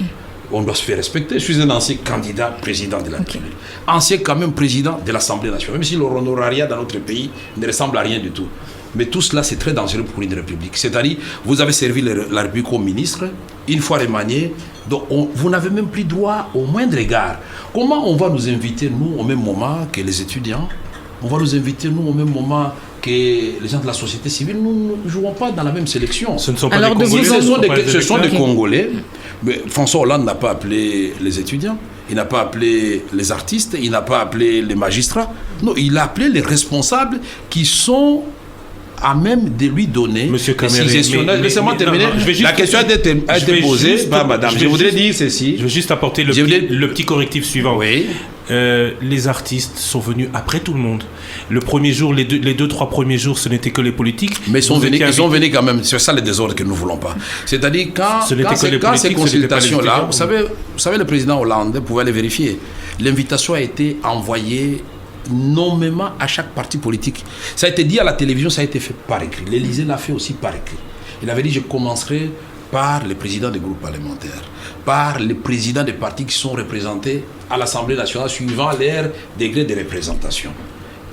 On doit se faire respecter. Je suis un ancien candidat président de la République. Ancien quand même président de l'Assemblée nationale. Même si l'honorariat dans notre pays ne ressemble à rien du tout. Mais tout cela, c'est très dangereux pour une république. C'est-à-dire, vous avez servi la République comme ministre, une fois remanié, donc vous n'avez même plus droit au moindre égard. Comment on va nous inviter, nous, au même moment que les étudiants? On va nous inviter, nous, au même moment que les gens de la société civile. Nous ne jouons pas dans la même sélection. Ce ne sont pas des Congolais. Ce sont des Congolais. Mais François Hollande n'a pas appelé les étudiants, il n'a pas appelé les artistes, il n'a pas appelé les magistrats. Non, il a appelé les responsables qui sont à même de lui donner Monsieur Kamerhe, laissez-moi terminer. La question a été posée par madame. Je voudrais dire ceci. Je vais juste apporter le petit correctif suivant. Oui. Les artistes sont venus après tout le monde. Le premier jour, les 2-3 premiers jours, ce n'était que les politiques. Mais ils sont venus quand même. C'est ça le désordre que nous ne voulons pas. C'est-à-dire quand ces consultations-là, vous savez, le président Hollande pouvait les vérifier. L'invitation a été envoyée nommément à chaque parti politique. Ça a été dit à la télévision, ça a été fait par écrit. L'Élysée l'a fait aussi par écrit. Il avait dit, je commencerai par les présidents des groupes parlementaires, par les présidents des partis qui sont représentés à l'Assemblée nationale suivant leur degré de représentation.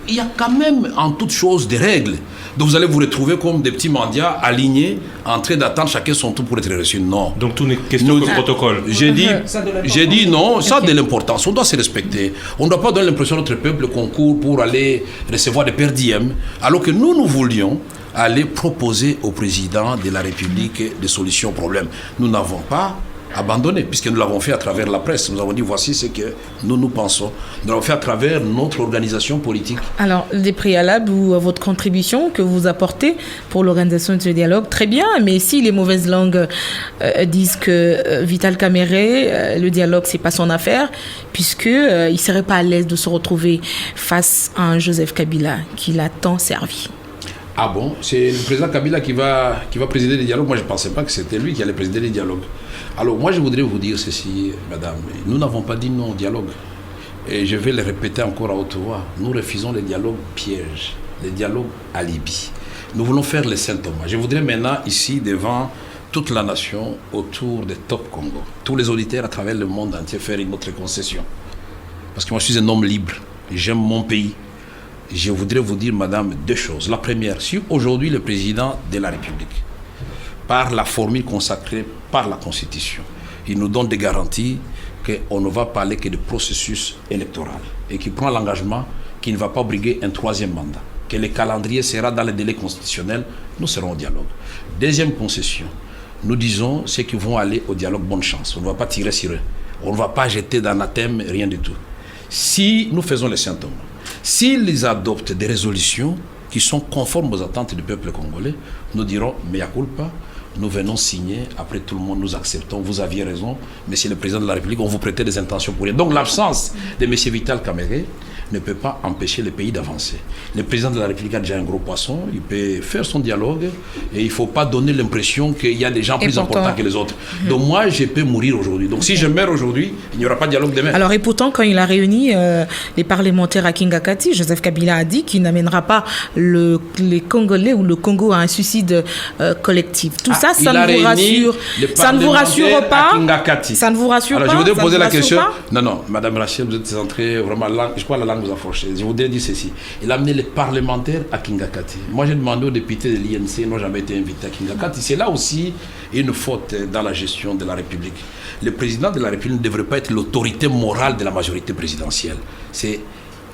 Il y a quand même en toute chose des règles. Donc vous allez vous retrouver comme des petits mendiants alignés en train d'attendre chacun son tour pour être reçu. Non. Donc tout n'est question de protocole. J'ai dit non, ça a de l'importance. On doit se respecter. On ne doit pas donner l'impression à notre peuple qu'on court pour aller recevoir des per diem, alors que nous voulions aller proposer au président de la République des solutions aux problèmes. Nous n'avons pas abandonné, puisque nous l'avons fait à travers la presse. Nous avons dit, voici ce que nous pensons. Nous l'avons fait à travers notre organisation politique. Alors, les préalables ou votre contribution que vous apportez pour l'organisation de ce dialogue, très bien, mais si les mauvaises langues disent que Vital Kamerhe, le dialogue, c'est pas son affaire, puisqu'il ne serait pas à l'aise de se retrouver face à un Joseph Kabila qui l'a tant servi. Ah bon? C'est le président Kabila qui va présider les dialogues? Moi, je ne pensais pas que c'était lui qui allait présider les dialogues. Alors, moi, je voudrais vous dire ceci, madame. Nous n'avons pas dit non au dialogue. Et je vais le répéter encore à haute voix. Nous refusons les dialogues pièges, les dialogues alibi. Nous voulons faire les Saint Thomas. Je voudrais maintenant, ici, devant toute la nation, autour de Top Congo, tous les auditeurs à travers le monde entier, faire une autre concession. Parce que moi, je suis un homme libre. J'aime mon pays. Je voudrais vous dire, madame, deux choses. La première, si aujourd'hui le président de la République, par la formule consacrée par la Constitution, il nous donne des garanties qu'on ne va parler que de processus électoral et qu'il prend l'engagement qu'il ne va pas briguer un troisième mandat, que le calendrier sera dans les délais constitutionnels, nous serons au dialogue. Deuxième concession, nous disons ceux qui vont aller au dialogue, bonne chance. On ne va pas tirer sur eux. On ne va pas jeter d'anathème, rien du tout. Si nous faisons les symptômes, s'ils adoptent des résolutions qui sont conformes aux attentes du peuple congolais, nous dirons mea culpa, nous venons signer, après tout le monde nous acceptons, vous aviez raison, monsieur le président de la République, on vous prêtait des intentions pour rien. Donc l'absence de monsieur Vital Kamerhe ne peut pas empêcher le pays d'avancer. Le président de la République a déjà un gros poisson, il peut faire son dialogue et il ne faut pas donner l'impression qu'il y a des gens plus importants que les autres. Donc moi, je peux mourir aujourd'hui. Donc si je meurs aujourd'hui, il n'y aura pas de dialogue demain. Alors et pourtant, quand il a réuni les parlementaires à Kingakati, Joseph Kabila a dit qu'il n'amènera pas les Congolais ou le Congo à un suicide collectif. Tout ça, ça ne vous rassure. Ça ne vous rassure pas. Ça ne vous rassure pas. Alors je voudrais poser la question. Non, Madame Rachel, vous êtes entrée vraiment là. Je crois la langue vous a fauché. Je voudrais dire ceci. Il a amené les parlementaires à Kingakati. Moi, j'ai demandé aux députés de l'INC, ils n'ont jamais été invités à Kingakati. C'est là aussi une faute dans la gestion de la République. Le président de la République ne devrait pas être l'autorité morale de la majorité présidentielle. C'est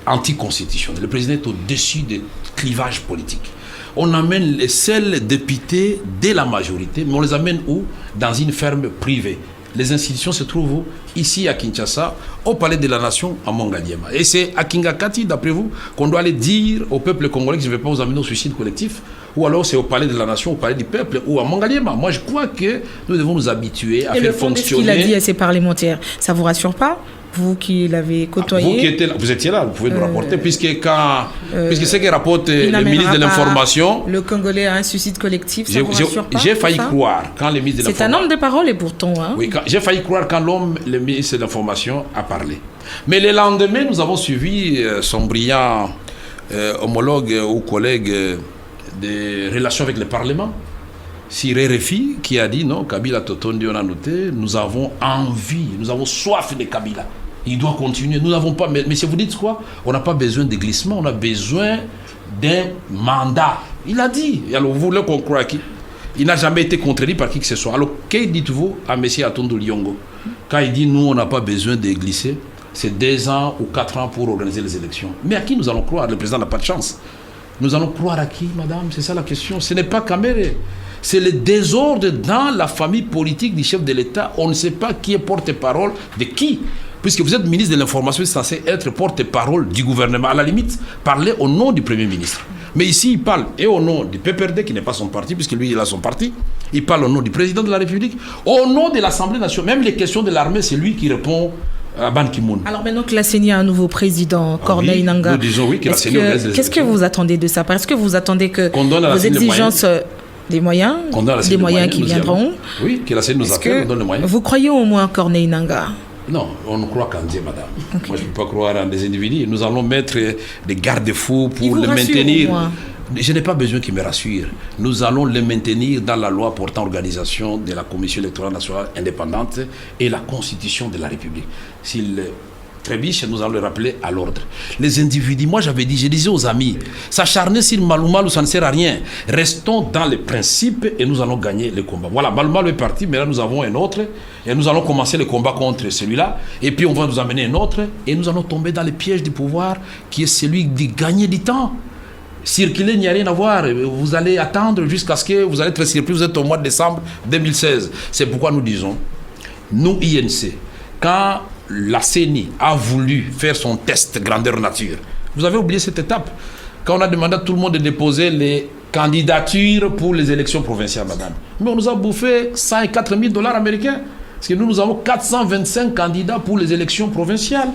anticonstitutionnel. Le président est au-dessus des clivages politiques. On amène les seuls députés de la majorité, mais on les amène où? Dans une ferme privée. Les institutions se trouvent où? Ici à Kinshasa, au Palais de la Nation, à Mongaliema. Et c'est à Kingakati, d'après vous, qu'on doit aller dire au peuple congolais que je ne vais pas vous amener au suicide collectif? Ou alors c'est au Palais de la Nation, au Palais du peuple, ou à Mongaliema? Moi, je crois que nous devons nous habituer à faire fonctionner... Et le fond de ce qu'il a dit à ses parlementaires, ça ne vous rassure pas? Vous qui l'avez côtoyé. Vous qui étiez là, vous étiez là, vous pouvez nous rapporter, puisque ce que rapporte le ministre de l'Information... Le Congolais a un suicide collectif, ça vous rassure pas? J'ai failli croire quand le ministre de l'Information... C'est un homme de parole et pourtant... Hein. Oui, j'ai failli croire quand le ministre de l'Information a parlé. Mais le lendemain, nous avons suivi son brillant homologue ou collègue des relations avec le Parlement, Siré Refi, qui a dit non, Kabila Totondi, on a noté, nous avons envie, nous avons soif de Kabila. Il doit continuer. Nous n'avons pas. Mais si vous dites quoi? On n'a pas besoin de glissement, on a besoin d'un mandat. Il a dit. Alors vous voulez qu'on croie qui? Il n'a jamais été contredit par qui que ce soit. Alors, que dites-vous à M. Atondo Lyongo quand il dit nous, on n'a pas besoin de glisser? C'est 2 ans ou 4 ans pour organiser les élections. Mais à qui nous allons croire? Le président n'a pas de chance. Nous allons croire à qui, madame? C'est ça la question. Ce n'est pas Kamerhe. C'est le désordre dans la famille politique du chef de l'État. On ne sait pas qui est porte-parole de qui. Puisque vous êtes ministre de l'Information, vous êtes censé être porte-parole du gouvernement. À la limite, parlez au nom du Premier ministre. Mais ici, il parle et au nom du PPRD, qui n'est pas son parti, puisque lui, il a son parti. Il parle au nom du président de la République, au nom de l'Assemblée nationale. Même les questions de l'armée, c'est lui qui répond à Ban Ki-moon. Alors maintenant que la CENI a un nouveau président, Corneille Nangaa, nous disons oui, qu'est-ce que vous attendez de ça? Est-ce que vous attendez que vos exigences... Des moyens qui viendront. Oui, que la CENI nous appelle, on donne les moyens. Vous croyez au moins Corneille Nangaa? Non, on ne croit qu'en Dieu, madame. Okay. Moi, je ne peux pas croire en des individus. Nous allons mettre des garde-fous pour le maintenir. Je n'ai pas besoin qu'il me rassure. Nous allons le maintenir dans la loi portant organisation de la Commission électorale nationale indépendante et la Constitution de la République. S'il trébiche, nous allons le rappeler à l'ordre. Les individus, moi je disais aux amis, s'acharner sur Malumalu, ça ne sert à rien. Restons dans les principes et nous allons gagner le combat. Voilà, Malumalu est parti, mais là nous avons un autre et nous allons commencer le combat contre celui-là et puis on va nous amener un autre et nous allons tomber dans le piège du pouvoir qui est celui de gagner du temps. Circuler, il n'y a rien à voir. Vous allez attendre jusqu'à ce que vous allez être surpris. Vous êtes au mois de décembre 2016. C'est pourquoi nous disons, nous, INC, quand la CENI a voulu faire son test grandeur nature, vous avez oublié cette étape. Quand on a demandé à tout le monde de déposer les candidatures pour les élections provinciales, madame. Mais on nous a bouffé 104 000 $ américains. Parce que nous avons 425 candidats pour les élections provinciales.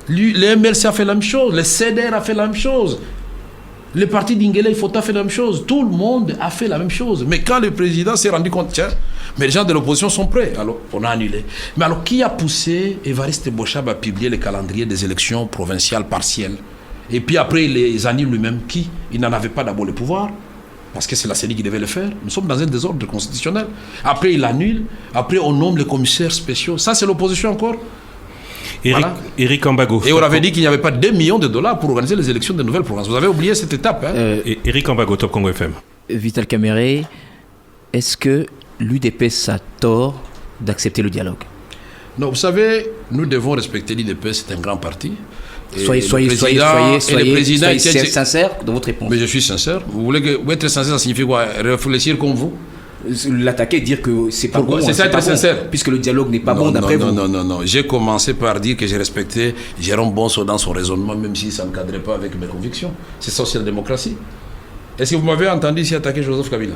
Le MLC a fait la même chose, le CDR a fait la même chose. Le parti d'Ingele Ifota a fait la même chose. Tout le monde a fait la même chose. Mais quand le président s'est rendu compte, tiens, mais les gens de l'opposition sont prêts, alors on a annulé. Mais alors qui a poussé Évariste Bochab à publier le calendrier des élections provinciales partielles? Et puis après, il les annule lui-même. Qui? Il n'en avait pas d'abord le pouvoir, parce que c'est la CENI qui devait le faire. Nous sommes dans un désordre constitutionnel. Après, il annule. Après, on nomme les commissaires spéciaux. Ça, c'est l'opposition encore. Éric Ambago. Et on avait dit qu'il n'y avait pas 2 millions de dollars pour organiser les élections de nouvelles provinces. Vous avez oublié cette étape. Éric Ambago, Top Congo FM. Vital Kamerhe, est-ce que l'UDPS a tort d'accepter le dialogue? Non, vous savez, nous devons respecter l'UDPS, c'est un grand parti. Soyez sincère dans votre réponse. Mais je suis sincère. Vous être sincère, ça signifie quoi? Réfléchir comme vous? L'attaquer, dire que c'est pas bon. C'est ça être sincère. Bon, puisque le dialogue n'est pas bon d'après vous. Non. J'ai commencé par dire que j'ai respecté Jérôme Bonso dans son raisonnement, même si ça ne cadrait pas avec mes convictions. C'est ça aussi la démocratie. Est-ce que vous m'avez entendu ici attaquer Joseph Kabila?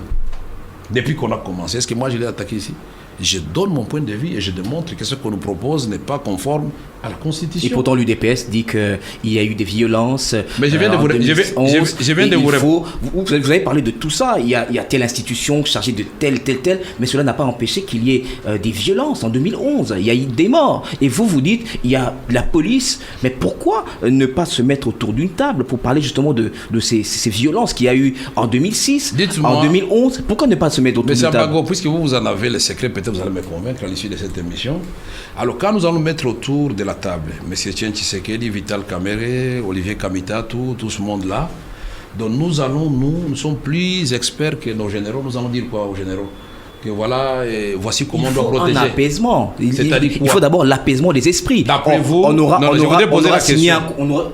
Depuis qu'on a commencé, est-ce que moi je l'ai attaqué ici? Je donne mon point de vue et je démontre que ce qu'on nous propose n'est pas conforme à la Constitution. Et pourtant l'UDPS dit qu'il y a eu des violences. Mais je viens de vous répondre. Vous avez parlé de tout ça. Il y a telle institution chargée de telle, mais cela n'a pas empêché qu'il y ait des violences. En 2011, il y a eu des morts. Et vous dites, il y a la police. Mais pourquoi ne pas se mettre autour d'une table pour parler justement de ces violences qu'il y a eu en 2006, en 2011? Pourquoi ne pas se mettre autour d'une table? Bago, puisque vous en avez les secrets, peut-être vous allez me convaincre à l'issue de cette émission. Alors quand nous allons mettre autour de la table, M. Etienne Tshisekedi, Vital Kamerhe, Olivier Kamita, tout ce monde-là, donc nous sommes plus experts que nos généraux. Nous allons dire quoi aux généraux? Que voilà, voici comment on doit protéger. Il faut un apaisement. Il faut d'abord l'apaisement des esprits. D'après vous, on aura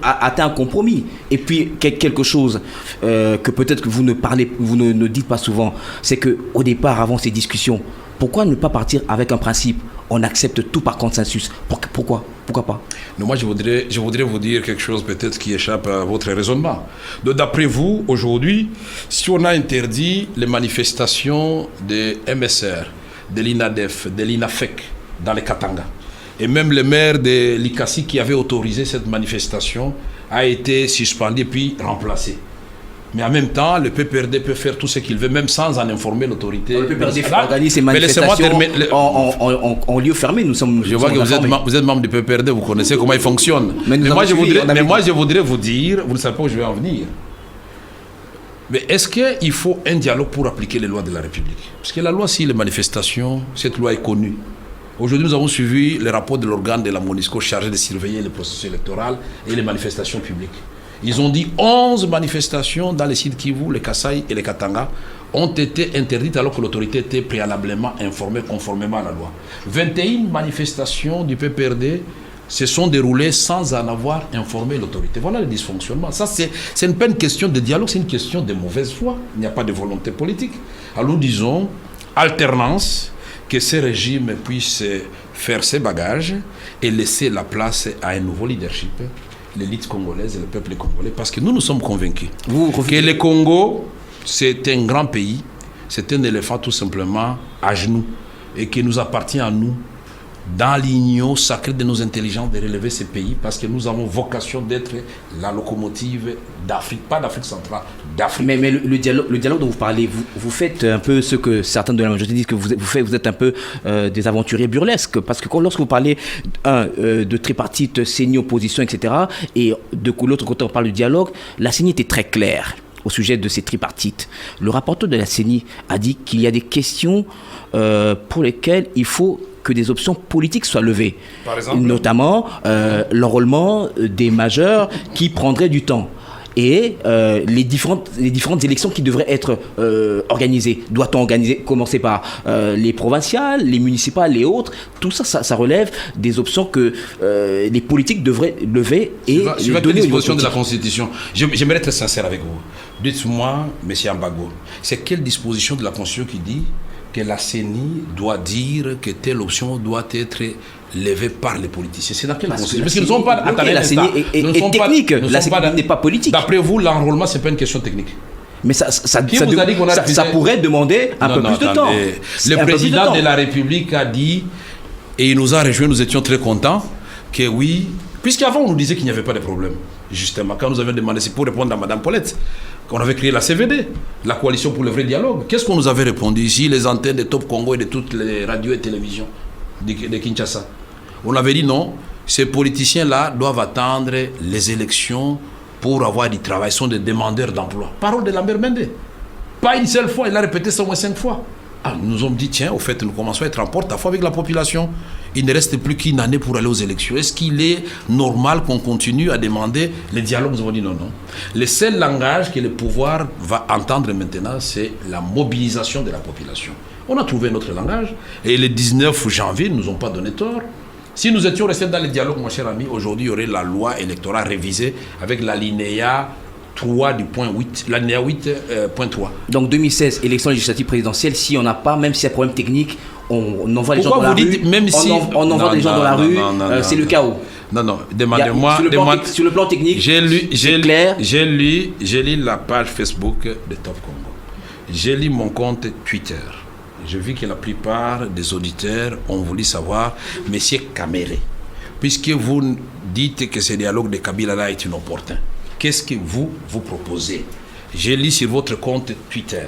atteint un compromis. Et puis quelque chose que peut-être que vous ne dites pas souvent, c'est que au départ, avant ces discussions, pourquoi ne pas partir avec un principe? On accepte tout par consensus. Pourquoi pas? Non, moi, je voudrais vous dire quelque chose peut-être qui échappe à votre raisonnement. D'après vous, aujourd'hui, si on a interdit les manifestations de MSR, de l'INADEF, de l'INAFEC dans les Katanga, et même le maire de l'ICASI qui avait autorisé cette manifestation a été suspendu puis remplacé. Mais en même temps, le PPRD peut faire tout ce qu'il veut, même sans en informer l'autorité. Le PPRD organise ses manifestations en lieu fermé. Je vois que vous êtes membre du PPRD, vous connaissez comment il fonctionne. Mais moi, je voudrais vous dire, vous ne savez pas où je vais en venir. Mais est-ce qu'il faut un dialogue pour appliquer les lois de la République? Parce que la loi, si les manifestations, cette loi est connue. Aujourd'hui, nous avons suivi les rapports de l'organe de la MONUSCO chargé de surveiller le processus électoral et les manifestations publiques. Ils ont dit 11 manifestations dans les sites Kivu, les Kasaï et les Katanga ont été interdites alors que l'autorité était préalablement informée conformément à la loi. 21 manifestations du PPRD se sont déroulées sans en avoir informé l'autorité. Voilà le dysfonctionnement. Ça, c'est pas une question de dialogue, c'est une question de mauvaise foi. Il n'y a pas de volonté politique. Alors nous disons alternance, que ces régimes puissent faire ses bagages et laisser la place à un nouveau leadership, l'élite congolaise et le peuple congolais, parce que nous sommes convaincus que le Congo, c'est un grand pays, c'est un éléphant tout simplement à genoux, et qu'il nous appartient à nous, dans l'union sacrée de nos intelligences, de relever ce pays, parce que nous avons vocation d'être la locomotive d'Afrique, pas d'Afrique centrale, d'Afrique. Mais le dialogue dont vous parlez, vous faites un peu ce que certains de la majorité disent que vous êtes un peu des aventuriers burlesques, parce que lorsque vous parlez de tripartite, CENI, opposition, etc., et de l'autre côté on parle de dialogue, la CENI était très claire au sujet de ces tripartites. Le rapporteur de la CENI a dit qu'il y a des questions pour lesquelles il faut que des options politiques soient levées. Par exemple, notamment l'enrôlement des majeurs qui prendrait du temps. Et les différentes élections qui devraient être organisées. Doit-on commencer par les provinciales, les municipales et autres? Tout ça, ça relève des options que les politiques devraient lever et donner aux dispositions de la Constitution. J'aimerais être sincère avec vous. Dites-moi, M. Ambago, c'est quelle disposition de la Constitution qui dit que la CENI doit dire que telle option doit être levée par les politiciens. C'est dans quelle constitution? Parce qu'ils ne sont pas... Attendez, la CENI est technique, la CENI n'est pas politique. D'après vous, l'enrôlement, ce n'est pas une question technique. Mais ça pourrait demander un peu plus de temps. Le président de la République a dit, et il nous a rejoints, nous étions très contents, que oui, puisqu'avant on nous disait qu'il n'y avait pas de problème. Justement, quand nous avions demandé, c'est pour répondre à Mme Paulette, qu'on avait créé la CVD, la Coalition pour le vrai dialogue. Qu'est-ce qu'on nous avait répondu ici, les antennes de Top Congo et de toutes les radios et télévisions de Kinshasa? On avait dit non, ces politiciens-là doivent attendre les élections pour avoir du travail, ils sont des demandeurs d'emploi. Parole de Lambert Mende. Pas une seule fois, il a répété ça au moins 5 fois. Ah, nous nous ont dit, tiens, au fait, nous commençons à être en porte-à-faux avec la population. Il ne reste plus qu'une année pour aller aux élections. Est-ce qu'il est normal qu'on continue à demander les dialogues? Nous avons dit non, non. Le seul langage que le pouvoir va entendre maintenant, c'est la mobilisation de la population. On a trouvé notre langage. Et le 19 janvier, ils ne nous ont pas donné tort. Si nous étions restés dans les dialogues, mon cher ami, aujourd'hui, il y aurait la loi électorale révisée avec l'alinéa 3 du point 8, l'alinéa 8.3. Donc 2016, élection législative présidentielle, si on n'a pas, même s'il y a problème technique, on envoie les gens dans la rue. Même si on envoie des gens dans la rue, c'est le chaos. Non, non, demandez-moi. Sur le plan technique, j'ai clair. lu la page Facebook de Top Congo. J'ai lu mon compte Twitter. Je vis que la plupart des auditeurs ont voulu savoir, Monsieur Caméré, puisque vous dites que ce dialogue de Kabila-là est inopportun, qu'est-ce que vous proposez? J'ai lu sur votre compte Twitter,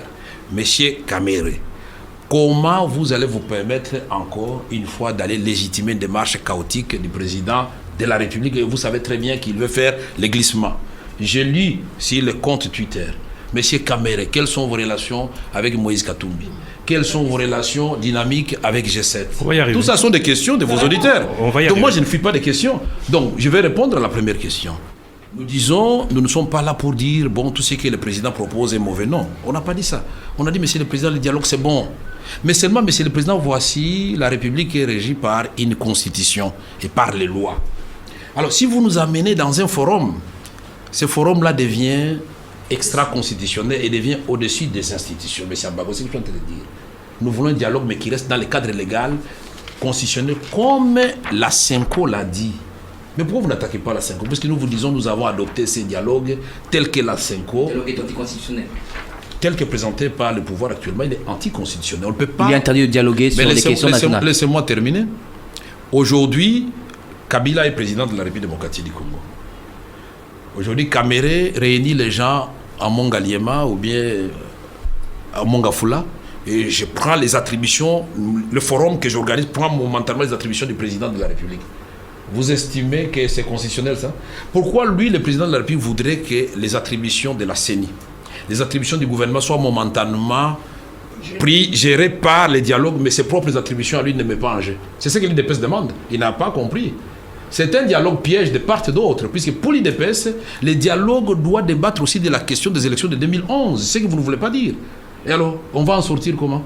Monsieur Caméré, comment vous allez vous permettre encore une fois d'aller légitimer une démarche chaotique du président de la République, et vous savez très bien qu'il veut faire les glissements. J'ai lu sur le compte Twitter, Monsieur Caméré, quelles sont vos relations avec Moïse Katumbi? Quelles sont vos relations dynamiques avec G7? Tout ça sont des questions de vos auditeurs. Donc moi, je ne fuis pas des questions. Donc, je vais répondre à la première question. Nous disons, nous ne sommes pas là pour dire, bon, tout ce que le président propose est mauvais. Non, on n'a pas dit ça. On a dit, monsieur le président, le dialogue, c'est bon. Mais seulement, monsieur le président, voici, la République est régie par une constitution et par les lois. Alors, si vous nous amenez dans un forum, ce forum-là devient extra-constitutionnel et devient au-dessus des institutions. Mais c'est Abago, c'est ce que je suis en train de dire. Nous voulons un dialogue, mais qui reste dans le cadre légal, constitutionnel, comme la CENCO l'a dit. Mais pourquoi vous n'attaquez pas la CENCO? Parce que nous vous disons, nous avons adopté ces dialogues tels que la CENCO. Le dialogue est anticonstitutionnel. Tel que présenté par le pouvoir actuellement, il est anticonstitutionnel. On ne peut pas... Il est interdit de dialoguer sur les questions nationales. Laissez-moi terminer. Aujourd'hui, Kabila est président de la République démocratique du Congo. Aujourd'hui, Caméré réunit les gens à Mongaliema ou bien à Mongafula, et je prends les attributions, le forum que j'organise prend momentanément les attributions du président de la République. Vous estimez que c'est constitutionnel, ça? Pourquoi lui, le président de la République, voudrait que les attributions de la CENI, les attributions du gouvernement soient momentanément gérées par les dialogues, mais ses propres attributions à lui ne met pas en jeu? C'est ce que l'IDPS demande. Il n'a pas compris. C'est un dialogue piège de part et d'autre, puisque pour l'IDPS, le dialogue doit débattre aussi de la question des élections de 2011, c'est ce que vous ne voulez pas dire. Et alors, on va en sortir comment?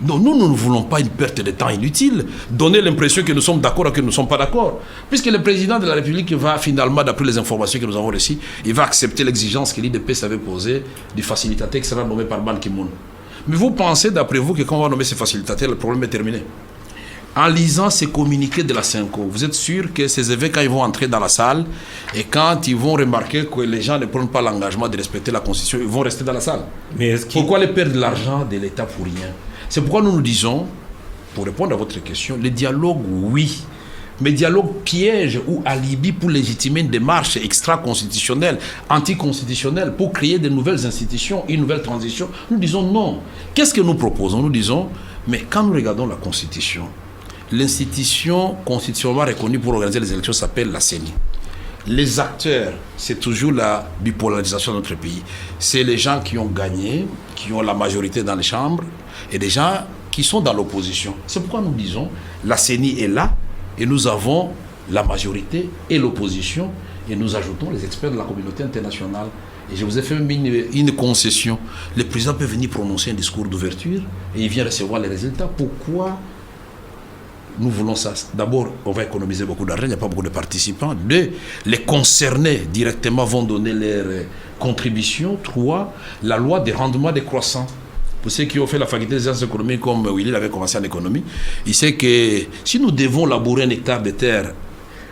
Non, nous ne voulons pas une perte de temps inutile, donner l'impression que nous sommes d'accord et que nous ne sommes pas d'accord, puisque le président de la République va finalement, d'après les informations que nous avons reçues, il va accepter l'exigence que l'IDPS avait posée du facilitateur qui sera nommé par Ban Ki-moon. Mais vous pensez, d'après vous, que quand on va nommer ce facilitateur, le problème est terminé? En lisant ces communiqués de la CENCO, vous êtes sûr que ces évêques, quand ils vont entrer dans la salle et quand ils vont remarquer que les gens ne prennent pas l'engagement de respecter la Constitution, ils vont rester dans la salle? Pourquoi les perdre de l'argent de l'État pour rien? C'est pourquoi nous nous disons, pour répondre à votre question, le dialogue, oui. Mais dialogue piège ou alibi pour légitimer une démarche extra-constitutionnelle, anticonstitutionnelle, pour créer de nouvelles institutions, une nouvelle transition, nous disons non. Qu'est-ce que nous proposons? Nous disons, mais quand nous regardons la Constitution, l'institution constitutionnellement reconnue pour organiser les élections s'appelle la CENI. Les acteurs, c'est toujours la bipolarisation de notre pays. C'est les gens qui ont gagné, qui ont la majorité dans les chambres, et des gens qui sont dans l'opposition. C'est pourquoi nous disons, la CENI est là, et nous avons la majorité et l'opposition, et nous ajoutons les experts de la communauté internationale. Et je vous ai fait une concession. Le président peut venir prononcer un discours d'ouverture, et il vient recevoir les résultats. Pourquoi nous voulons ça? D'abord, on va économiser beaucoup d'argent, il n'y a pas beaucoup de participants. 2, les concernés directement vont donner leurs contributions. 3, la loi des rendements décroissants. pour ceux qui ont fait la faculté des sciences économiques comme Willy avait commencé en économie, il sait que si nous devons labourer un hectare de terre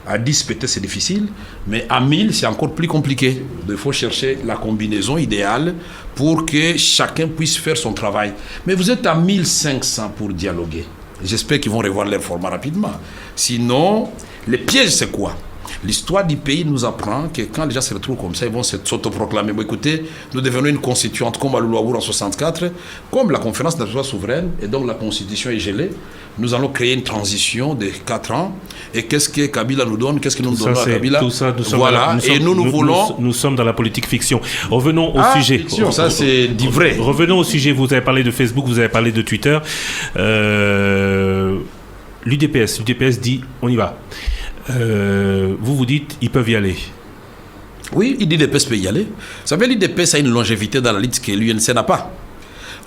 à 10 peut-être c'est difficile, mais à 1000 c'est encore plus compliqué. Il faut chercher la combinaison idéale pour que chacun puisse faire son travail. Mais vous êtes à 1500 pour dialoguer. J'espère qu'ils vont revoir leur format rapidement. Sinon, le piège c'est quoi? L'histoire du pays nous apprend que quand les gens se retrouvent comme ça, ils vont s'autoproclamer. Bon, écoutez, nous devenons une constituante comme à Louabour en 64, comme la conférence nationale souveraine, et donc la constitution est gelée. Nous allons créer une transition de 4 ans. Et qu'est-ce que Kabila nous donne? Qu'est-ce que nous donnons à Kabila? Tout ça, voilà, nous sommes dans la politique fiction. Revenons au sujet. Fiction, ça c'est du vrai. Revenons au sujet. Vous avez parlé de Facebook, vous avez parlé de Twitter. L'UDPS dit on y va. Vous dites ils peuvent y aller. Oui, l'UDPS peut y aller. Vous savez, l'UDPS a une longévité dans la lutte que l'UNC n'a pas.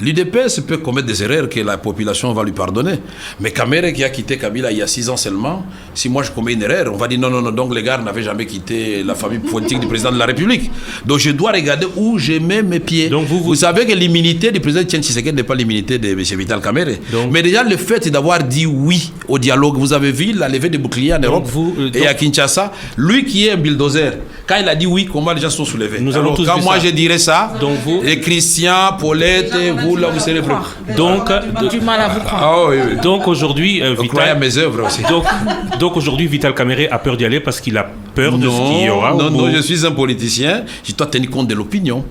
L'UDPS peut commettre des erreurs que la population va lui pardonner. Mais Kamere qui a quitté Kabila il y a 6 ans seulement, si moi je commets une erreur, on va dire non, donc les gars n'avaient jamais quitté la famille politique du président de la République. Donc je dois regarder où je mets mes pieds. Donc vous savez que l'immunité du président Tiens Tshisekedi n'est pas l'immunité de M. Vital Kamere. Mais déjà le fait d'avoir dit oui au dialogue, vous avez vu la levée des boucliers en Europe et à Kinshasa, lui qui est un bulldozer, quand il a dit oui, comment les gens sont soulevés? Quand moi je dirais ça, les Christian, Paulette, vous là vous serez prêts. Donc du mal à vous croire. Oui. Donc aujourd'hui Vital à mes œuvres aussi. Donc aujourd'hui Vital Kamere a peur d'y aller parce qu'il a peur de ce qu'il y aura. Non, je suis un politicien, je dois tenir compte de l'opinion.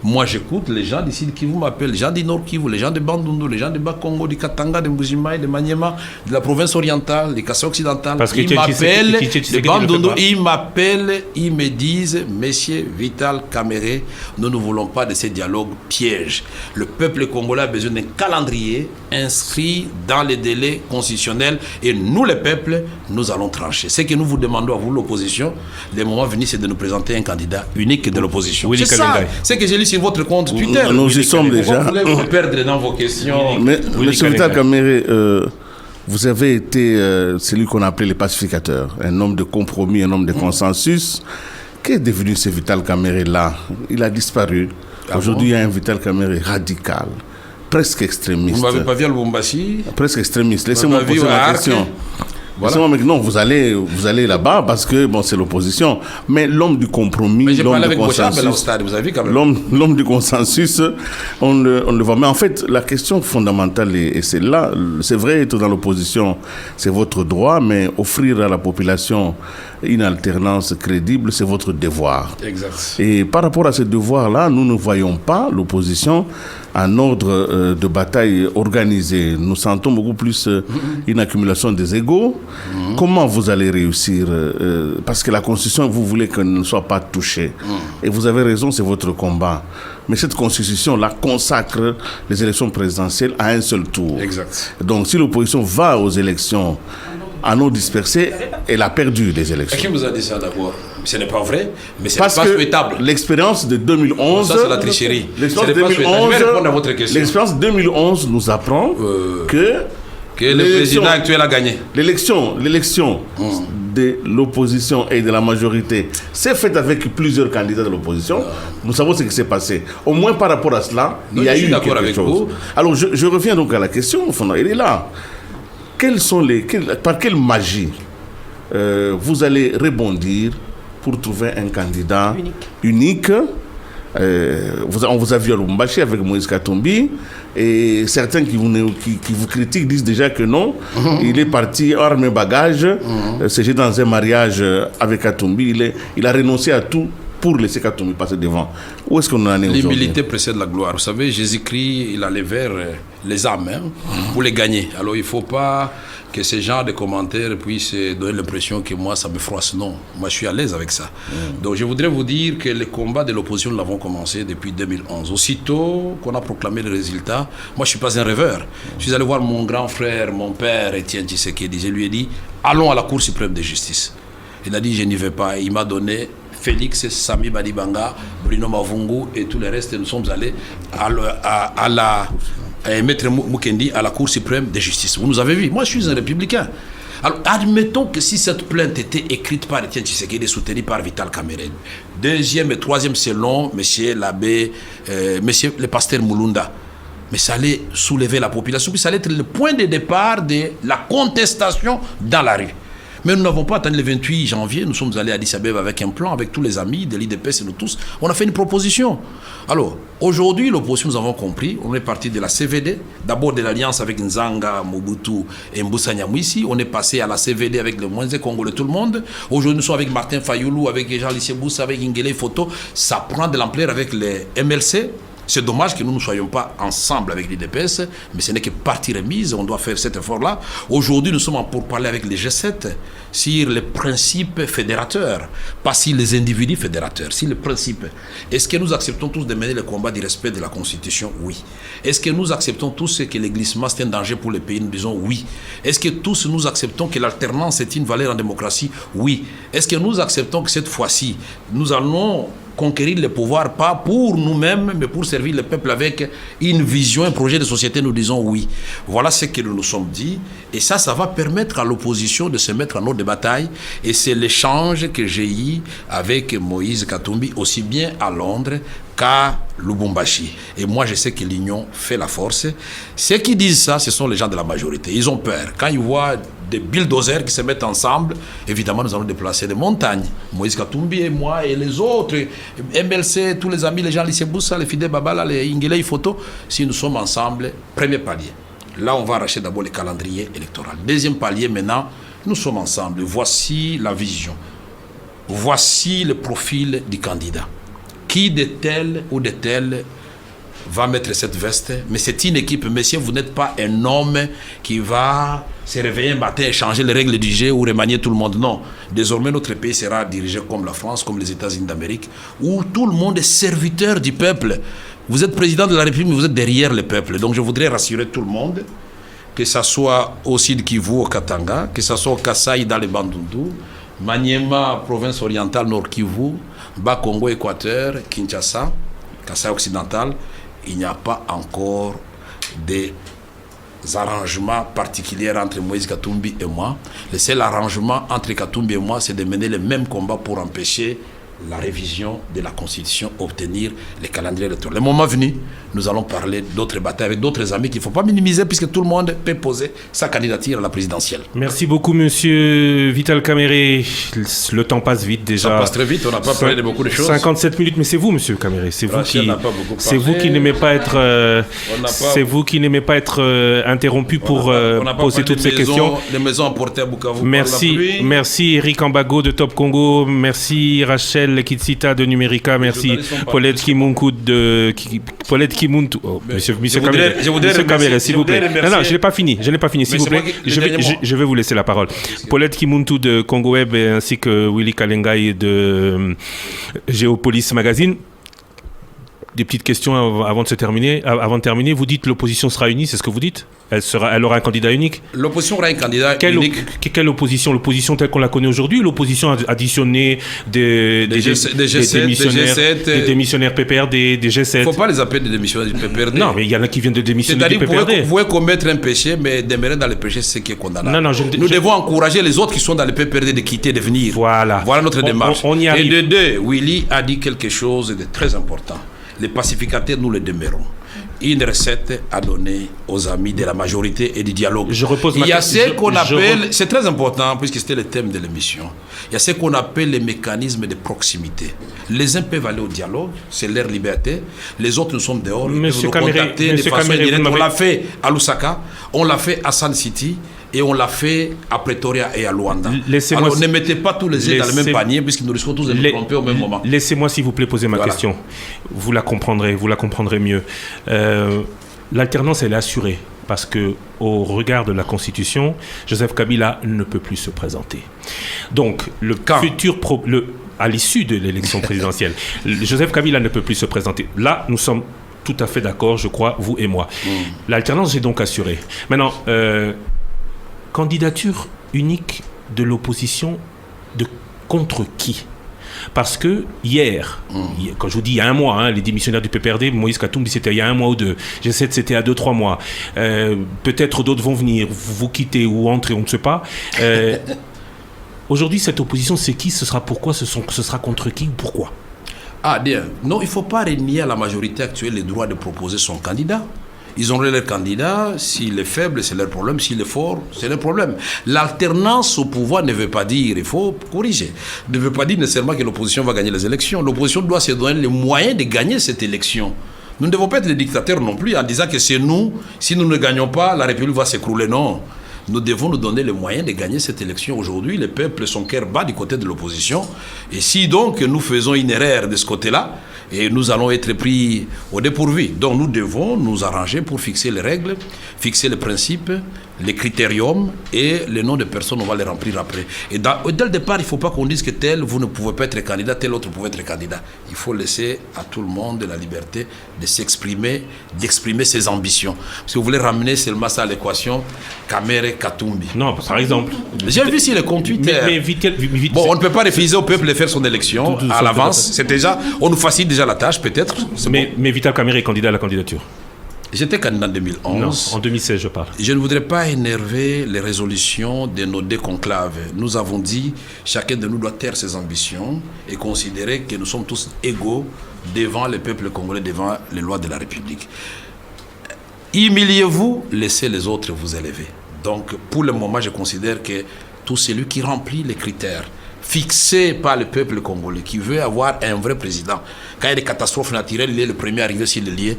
Moi, j'écoute les gens d'ici qui vous m'appellent, les gens du Nord Kivu, les gens de Bandundu, les gens de Bas-Congo, du Katanga, de Mbujimaï, de Maniema, de la province orientale, des Kassai occidentales. Ils m'appellent, de Bandundu, ils m'appellent, ils me disent, Monsieur Vital Kamere, nous ne voulons pas de ces dialogues pièges. Le peuple congolais a besoin d'un calendrier inscrit dans les délais constitutionnels et nous, les peuples, nous allons trancher. Ce que nous vous demandons à vous, l'opposition, le moment venu, c'est de nous présenter un candidat unique de l'opposition. C'est ça, c'est que j'ai lu sur votre compte Twitter. Nous y sommes déjà. Vous voulez vous perdre dans vos questions. Mais M. Vital Kamere, vous avez été celui qu'on appelait le pacificateur, un homme de compromis, un homme de consensus. Qu'est devenu ce Vital Kamere là? Il a disparu. Aujourd'hui, il y a un Vital Kamere radical, presque extrémiste. Vous ne m'avez pas vu à Lubumbashi? Presque extrémiste. Laissez-moi poser la question. Voilà. Non, vous allez là-bas parce que bon, c'est l'opposition. Mais l'homme du compromis, l'homme du consensus, l'homme du consensus, on le voit. Mais en fait, la question fondamentale est celle-là. C'est vrai, être dans l'opposition, c'est votre droit, mais offrir à la population une alternance crédible, c'est votre devoir. Exact. Et par rapport à ce devoir-là, nous ne voyons pas l'opposition en ordre de bataille organisé. Nous sentons beaucoup plus une accumulation des égos. Comment vous allez réussir parce que la Constitution, vous voulez qu'elle ne soit pas touchée. Et vous avez raison, c'est votre combat. Mais cette Constitution-là consacre les élections présidentielles à un seul tour. Exact. Donc si l'opposition va aux élections à non dispersés, elle a perdu les élections. Qui vous a dit ça d'abord? Ce n'est pas vrai, mais ce n'est pas souhaitable. L'expérience de 2011... Ça, c'est la tricherie. L'expérience de 2011, je vais répondre à votre question. L'expérience de 2011 nous apprend que le président actuel a gagné. L'élection de l'opposition et de la majorité s'est faite avec plusieurs candidats de l'opposition. Nous savons ce qui s'est passé. Au moins par rapport à cela, il y a eu quelque chose. Alors je reviens donc à la question, elle est là. Par quelle magie vous allez rebondir pour trouver un candidat unique? On vous a vu à Lubumbashi avec Moïse Katumbi, et certains qui vous critiquent disent déjà que non, il est parti arme et bagage, c'est dans un mariage avec Katumbi, il a renoncé à tout pour laisser Katumbi passer devant. Où est-ce qu'on en est aujourd'hui? L'humilité précède la gloire. Vous savez, Jésus-Christ, il allait vers les âmes pour les gagner. Alors il ne faut pas que ces genres de commentaires puissent donner l'impression que moi, ça me froisse. Non, moi, je suis à l'aise avec ça. Donc je voudrais vous dire que les combats de l'opposition, nous l'avons commencé depuis 2011. Aussitôt qu'on a proclamé le résultat, moi, je ne suis pas un rêveur. Je suis allé voir mon grand frère, mon père, Étienne Tshisekedi. Je lui ai dit, allons à la Cour suprême de justice. Il a dit, je n'y vais pas. Il m'a donné Félix, Sami Badibanga, Bruno Mavungu et tous les restes. Nous sommes allés Maître Mukendi à la Cour suprême de justice. Vous nous avez vu. Moi, je suis un républicain. Alors, admettons que si cette plainte était écrite par Étienne Tshisekedi et soutenue par Vital Kamere, deuxième et troisième selon monsieur l'abbé, monsieur le pasteur Mulunda, mais ça allait soulever la population, puis ça allait être le point de départ de la contestation dans la rue. Mais nous n'avons pas attendu le 28 janvier, nous sommes allés à Addis Abeba avec un plan, avec tous les amis de l'IDPS et nous tous. On a fait une proposition. Alors, aujourd'hui, l'opposition, nous avons compris, on est parti de la CVD, d'abord de l'alliance avec Nzanga, Mobutu et Mbusa Nyamwisi. On est passé à la CVD avec le Moïse Congolais, tout le monde. Aujourd'hui, nous sommes avec Martin Fayoulou, avec Jean-Lycée Boussa, avec Ingele Photo. Ça prend de l'ampleur avec les MLC. C'est dommage que nous ne soyons pas ensemble avec l'IDPS, mais ce n'est que partie remise, on doit faire cet effort-là. Aujourd'hui, nous sommes en pourparlers avec les G7 sur les principes fédérateurs, pas sur les individus fédérateurs, sur les principes. Est-ce que nous acceptons tous de mener le combat du respect de la Constitution? Oui. Est-ce que nous acceptons tous que les glissements c'est un danger pour le pays? Nous disons oui. Est-ce que tous nous acceptons que l'alternance est une valeur en démocratie? Oui. Est-ce que nous acceptons que cette fois-ci, nous allons conquérir le pouvoir, pas pour nous-mêmes, mais pour servir le peuple avec une vision, un projet de société? Nous disons oui. Voilà ce que nous nous sommes dit. Et ça va permettre à l'opposition de se mettre en ordre de bataille. Et c'est l'échange que j'ai eu avec Moïse Katumbi, aussi bien à Londres qu'à Lubumbashi. Et moi, je sais que l'union fait la force. Ceux qui disent ça, ce sont les gens de la majorité. Ils ont peur. Quand ils voient des bulldozers qui se mettent ensemble, évidemment, nous allons déplacer des montagnes. Moïse Katumbi et moi et les autres, MLC, tous les amis, les gens, Lycée Boussa, les Fidé Babala, les Ingele Photo, si nous sommes ensemble, premier palier. Là, on va arracher d'abord le calendrier électoral. Deuxième palier, maintenant, nous sommes ensemble. Voici la vision. Voici le profil du candidat. Qui de tel ou de tel va mettre cette veste? Mais c'est une équipe. Messieurs, vous n'êtes pas un homme qui va se réveiller un matin et changer les règles du jeu ou remanier tout le monde. Non. Désormais, notre pays sera dirigé comme la France, comme les États-Unis d'Amérique, où tout le monde est serviteur du peuple. Vous êtes président de la République, mais vous êtes derrière le peuple. Donc, je voudrais rassurer tout le monde, que ce soit au Sud Kivu, au Katanga, que ce soit au Kasaï, dans les Bandundu, Maniema, province orientale, Nord Kivu, Bas-Congo, Équateur, Kinshasa, Kasaï occidental, il n'y a pas encore des arrangements particuliers entre Moïse Katumbi et moi. Le seul arrangement entre Katumbi et moi, c'est de mener le même combat pour empêcher la révision de la Constitution, obtenir les calendriers électoraux. Le moment venu, nous allons parler d'autres batailles avec d'autres amis qu'il ne faut pas minimiser puisque tout le monde peut poser sa candidature à la présidentielle. Merci beaucoup, monsieur Vital Kamerhe. Le temps passe vite déjà. Ça passe très vite, on n'a pas parlé de beaucoup de choses. 57 minutes, mais c'est vous, monsieur Kamerhe. C'est vous qui, c'est vous qui n'aimez pas être, c'est vous qui n'aimez pas être interrompu pour poser toutes ces questions. Les maisons emportées à Bukavu. Merci Eric Ambago de Top Congo. Merci Rachel Kitsita de Numérica. Merci Paulette Kimunku de Paulette Kimuntu. Oh, monsieur Kamerhe, s'il vous plaît. Non, je n'ai pas fini. S'il vous plaît, je vais vous laisser la parole. Paulette Kimuntu de Congo Web ainsi que Willy Kalengai de Géopolis Magazine. Des petites questions avant de terminer. Vous dites l'opposition sera unie, c'est ce que vous dites? Elle aura un candidat unique? L'opposition aura un candidat unique. Quelle opposition? L'opposition telle qu'on la connaît aujourd'hui? L'opposition additionnée des démissionnaires PPRD, des G7? Il ne faut pas les appeler des démissionnaires du PPRD. Non, mais il y en a qui viennent de démissionner du PPRD. C'est-à-dire vous pouvez commettre un péché, mais demeurer dans le péché, c'est ce qui est condamnable. Nous devons encourager les autres qui sont dans le PPRD de quitter, de venir. Voilà notre démarche. On y arrive. Et de deux, Willy a dit quelque chose de très important. Les pacificateurs, nous les demeurons. Une recette à donner aux amis de la majorité et du dialogue. Il y a ce qu'on appelle, c'est très important puisque c'était le thème de l'émission, il y a ce qu'on appelle les mécanismes de proximité. Les uns peuvent aller au dialogue, c'est leur liberté. Les autres, nous sommes dehors, ils peuvent nous contacter de façon indirecte. On l'a fait à Lusaka, on l'a fait à Sun City et on l'a fait à Pretoria et à Luanda. Alors ne mettez pas tous les œufs dans le même panier puisque nous risquons tous de nous tromper au même moment. Laissez-moi s'il vous plaît poser ma question. Vous la comprendrez mieux. L'alternance, elle est assurée parce que au regard de la Constitution, Joseph Kabila ne peut plus se présenter. Donc, à l'issue de l'élection présidentielle, Joseph Kabila ne peut plus se présenter. Là, nous sommes tout à fait d'accord, je crois, vous et moi. L'alternance est donc assurée. Maintenant, candidature unique de l'opposition contre qui? Parce que hier, quand je vous dis il y a un mois, les démissionnaires du PPRD, Moïse Katumbi, c'était il y a un mois ou deux. G7, c'était à 2-3 mois. Peut-être d'autres vont venir, vous quitter ou entrer, on ne sait pas. Aujourd'hui, cette opposition, c'est qui? Ce sera pourquoi? Ce sera contre qui? Pourquoi? Non, il ne faut pas renier à la majorité actuelle le droit de proposer son candidat. Ils auront leur candidat. S'il est faible, c'est leur problème. S'il est fort, c'est leur problème. L'alternance au pouvoir ne veut pas dire, il faut corriger, ne veut pas dire nécessairement que l'opposition va gagner les élections. L'opposition doit se donner les moyens de gagner cette élection. Nous ne devons pas être les dictateurs non plus en disant que c'est nous, si nous ne gagnons pas, la République va s'écrouler. Non. Nous devons nous donner les moyens de gagner cette élection. Aujourd'hui, le peuple, son cœur bat du côté de l'opposition. Et si donc nous faisons une erreur de ce côté-là, et nous allons être pris au dépourvu. Donc nous devons nous arranger pour fixer les règles, fixer les principes, les critériums et les noms de personnes, on va les remplir après. Et dès le départ, il ne faut pas qu'on dise que tel, vous ne pouvez pas être candidat, tel autre pouvait être candidat. Il faut laisser à tout le monde la liberté de s'exprimer, d'exprimer ses ambitions. Si vous voulez ramener seulement ça à l'équation, Kamere Katumbi. Non, par exemple. J'ai vu si le compte Twitter. Bon, on ne peut pas refuser au peuple de faire son élection à l'avance. C'est déjà, on nous facilite déjà la tâche, peut-être. Mais Vital Kamerhe est candidat à la candidature. J'étais candidat en 2011. Non, en 2016, je parle. Je ne voudrais pas énerver les résolutions de nos deux conclaves. Nous avons dit, chacun de nous doit taire ses ambitions et considérer que nous sommes tous égaux devant le peuple congolais, devant les lois de la République. Humiliez-vous, laissez les autres vous élever. Donc, pour le moment, je considère que tout celui qui remplit les critères fixés par le peuple congolais, qui veut avoir un vrai président, quand il y a des catastrophes naturelles, il est le premier arrivé s'il est lié.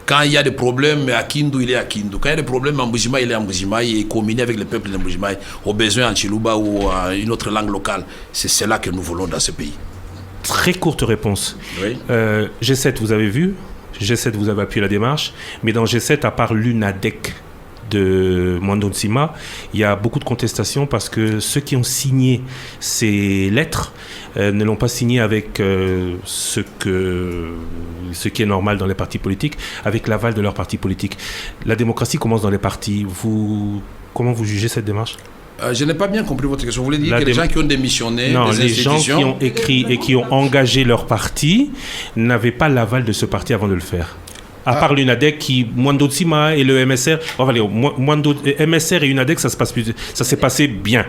Quand il y a des problèmes à Kindu, il est à Kindu. Quand il y a des problèmes en Mbujimai, il est en Mbujimai. Il est combiné avec le peuple de Mbujimai, au besoin en Chiluba ou en une autre langue locale. C'est cela que nous voulons dans ce pays. Très courte réponse. Oui. G7, vous avez vu. G7, vous avez appuyé la démarche. Mais dans G7, à part l'UNADEC de Mwando Nsima, il y a beaucoup de contestations parce que ceux qui ont signé ces lettres ne l'ont pas signé avec ce qui est normal dans les partis politiques, avec l'aval de leurs partis politiques. La démocratie commence dans les partis. Comment vous jugez cette démarche ? Je n'ai pas bien compris votre question. Vous voulez dire que les gens qui ont démissionné des institutions... Non, les gens qui ont écrit et qui ont engagé leur parti n'avaient pas l'aval de ce parti avant de le faire. À part l'UNADEC qui, Mwando Nsima et le MSR, MSR et UNADEC, ça s'est passé bien.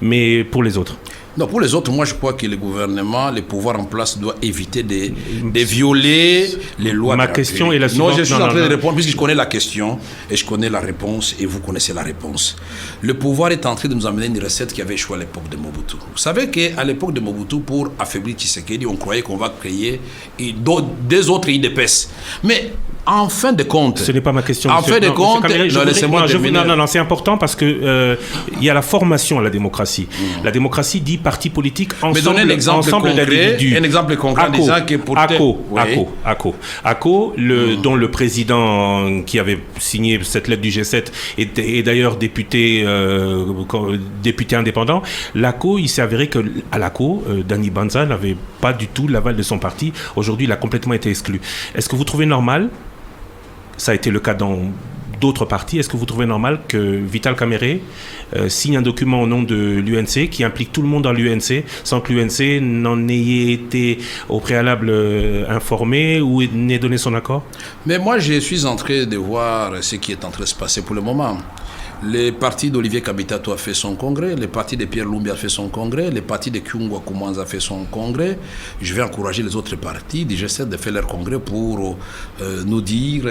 Mais pour les autres? Non, pour les autres, moi je crois que le gouvernement, les pouvoirs en place doivent éviter de violer les lois. Ma question est la suivante. Non, je suis en train de répondre puisque je connais la question et je connais la réponse et vous connaissez la réponse. Le pouvoir est en train de nous amener une recette qui avait échoué à l'époque de Mobutu. Vous savez qu'à l'époque de Mobutu, pour affaiblir Tshisekedi, on croyait qu'on va créer des autres IDPS. Mais en fin de compte... Ce n'est pas ma question. En fin de compte... Non, c'est important parce que il y a la formation à la démocratie. La démocratie dit parti politique ensemble, mais donnez un exemple concret en disant que pour... ACO, dont le président qui avait signé cette lettre du G7 est d'ailleurs député indépendant. L'ACO, il s'est avéré qu'à l'ACO, Dani Banza n'avait pas du tout l'aval de son parti. Aujourd'hui, il a complètement été exclu. Est-ce que vous trouvez normal, ça a été le cas dans d'autres partis, est-ce que vous trouvez normal que Vital Kamerhe signe un document au nom de l'UNC qui implique tout le monde dans l'UNC sans que l'UNC n'en ait été au préalable informé ou n'ait donné son accord? Mais moi, je suis en train de voir ce qui est en train de se passer pour le moment. Le parti d'Olivier Kabitato a fait son congrès, le parti de Pierre Lumbi a fait son congrès, le parti de Kyungwa Koumanza a fait son congrès. Je vais encourager les autres partis du G7 de faire leur congrès pour nous dire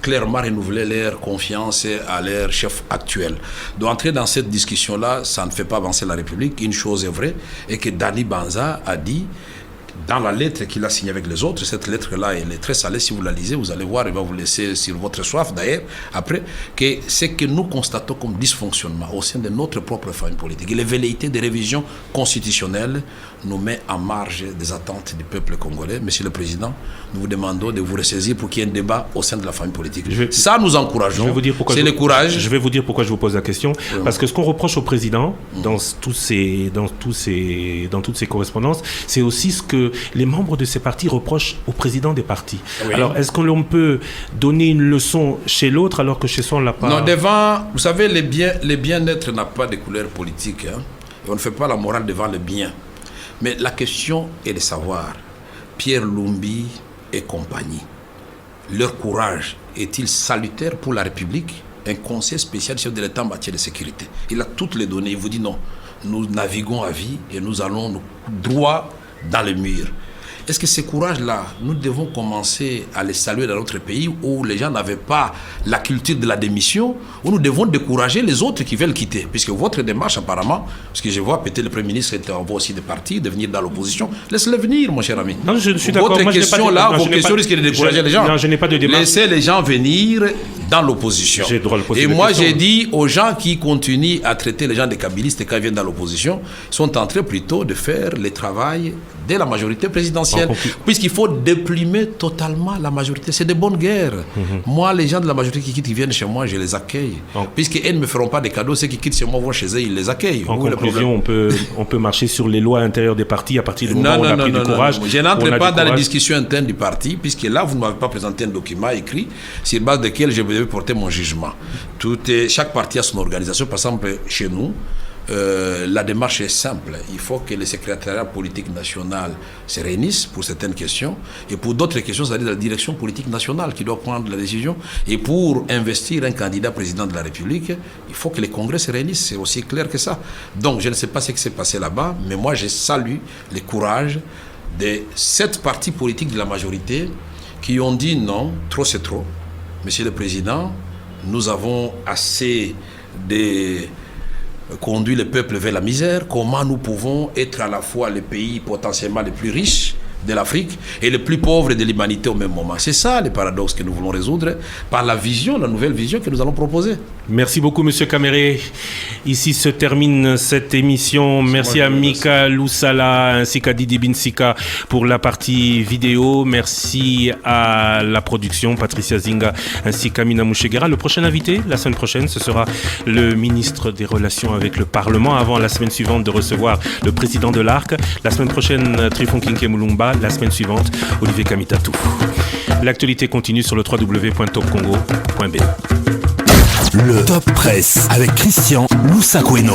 clairement renouveler leur confiance à leur chef actuel. Donc entrer dans cette discussion-là, ça ne fait pas avancer la République. Une chose est vraie, et que Dani Banza a dit dans la lettre qu'il a signée avec les autres, cette lettre-là, elle est très salée. Si vous la lisez, vous allez voir, elle va vous laisser sur votre soif d'ailleurs, après, que c'est que nous constatons comme dysfonctionnement au sein de notre propre famille politique. Et les velléités de révision constitutionnelle nous met en marge des attentes du peuple congolais. Monsieur le Président, nous vous demandons de vous ressaisir pour qu'il y ait un débat au sein de la famille politique. Ça, nous encourageons. C'est le courage. Je vais vous dire pourquoi je vous pose la question. Oui. Parce que ce qu'on reproche au Président, dans toutes ces correspondances, c'est aussi ce que les membres de ces partis reprochent au président des partis. Oui. Alors, est-ce qu'on peut donner une leçon chez l'autre alors que chez soi, on ne l'a pas... Non, vous savez, le bien-être n'a pas de couleur politique. Hein. Et on ne fait pas la morale devant le bien. Mais la question est de savoir, Pierre Lumbi et compagnie, leur courage est-il salutaire pour la République? Un conseil spécial chef de l'État en matière de sécurité. Il a toutes les données. Il vous dit non, nous naviguons à vie et nous allons droit dans le mur. Est-ce que ces courages-là, nous devons commencer à les saluer dans notre pays où les gens n'avaient pas la culture de la démission, où nous devons décourager les autres qui veulent quitter? Puisque votre démarche, apparemment, parce que je vois peut-être le Premier ministre est en voie aussi de partir, de venir dans l'opposition. Laisse-le venir, mon cher ami. Non, je suis d'accord. Votre Moi, question là, vos questions risquent de décourager les gens. Non, je n'ai pas de démarche. Laissez les gens venir dans l'opposition. J'ai le droit de poser Et des moi, questions. j'ai dit aux gens qui continuent à traiter les gens de kabylistes quand ils viennent dans l'opposition, ils sont en train plutôt de faire le travail de la majorité présidentielle. Puisqu'il faut déplumer totalement la majorité. C'est de bonnes guerres. Moi, les gens de la majorité qui quittent, qui viennent chez moi, je les accueille. Puisqu'ils ne me feront pas de cadeaux, ceux qui quittent chez moi vont chez eux, ils les accueillent. En conclusion, on peut marcher sur les lois intérieures des partis à partir du moment où on a pris du courage. Je n'entre pas dans les discussions internes du parti, puisque là, vous ne m'avez pas présenté un document écrit sur base duquel je devais porter mon jugement. Chaque parti a son organisation. Par exemple, chez nous, la démarche est simple. Il faut que le secrétariat politique national se réunisse pour certaines questions et pour d'autres questions, c'est-à-dire la direction politique nationale qui doit prendre la décision. Et pour investir un candidat président de la République, il faut que les congrès se réunissent. C'est aussi clair que ça. Donc, je ne sais pas ce qui s'est passé là-bas, mais moi, je salue le courage de 7 partis politiques de la majorité qui ont dit non, trop c'est trop. Monsieur le Président, nous avons assez de conduire le peuple vers la misère. Comment nous pouvons être à la fois le pays potentiellement le plus riche de l'Afrique et le plus pauvre de l'humanité au même moment? C'est ça le paradoxe que nous voulons résoudre par la vision, la nouvelle vision que nous allons proposer. Merci beaucoup, Monsieur Caméré. Ici se termine cette émission. Merci à Mika Loussala ainsi qu'à Didi Binsika pour la partie vidéo. Merci à la production, Patricia Zinga ainsi qu'Amina Mouchegera. Le prochain invité, la semaine prochaine, ce sera le ministre des Relations avec le Parlement, avant la semaine suivante de recevoir le président de l'ARC. La semaine prochaine, Trifon Kinké Moulumba. La semaine suivante, Olivier Kamitatou. L'actualité continue sur le www.topcongo.be. Le Top Presse avec Christian Loussakweno.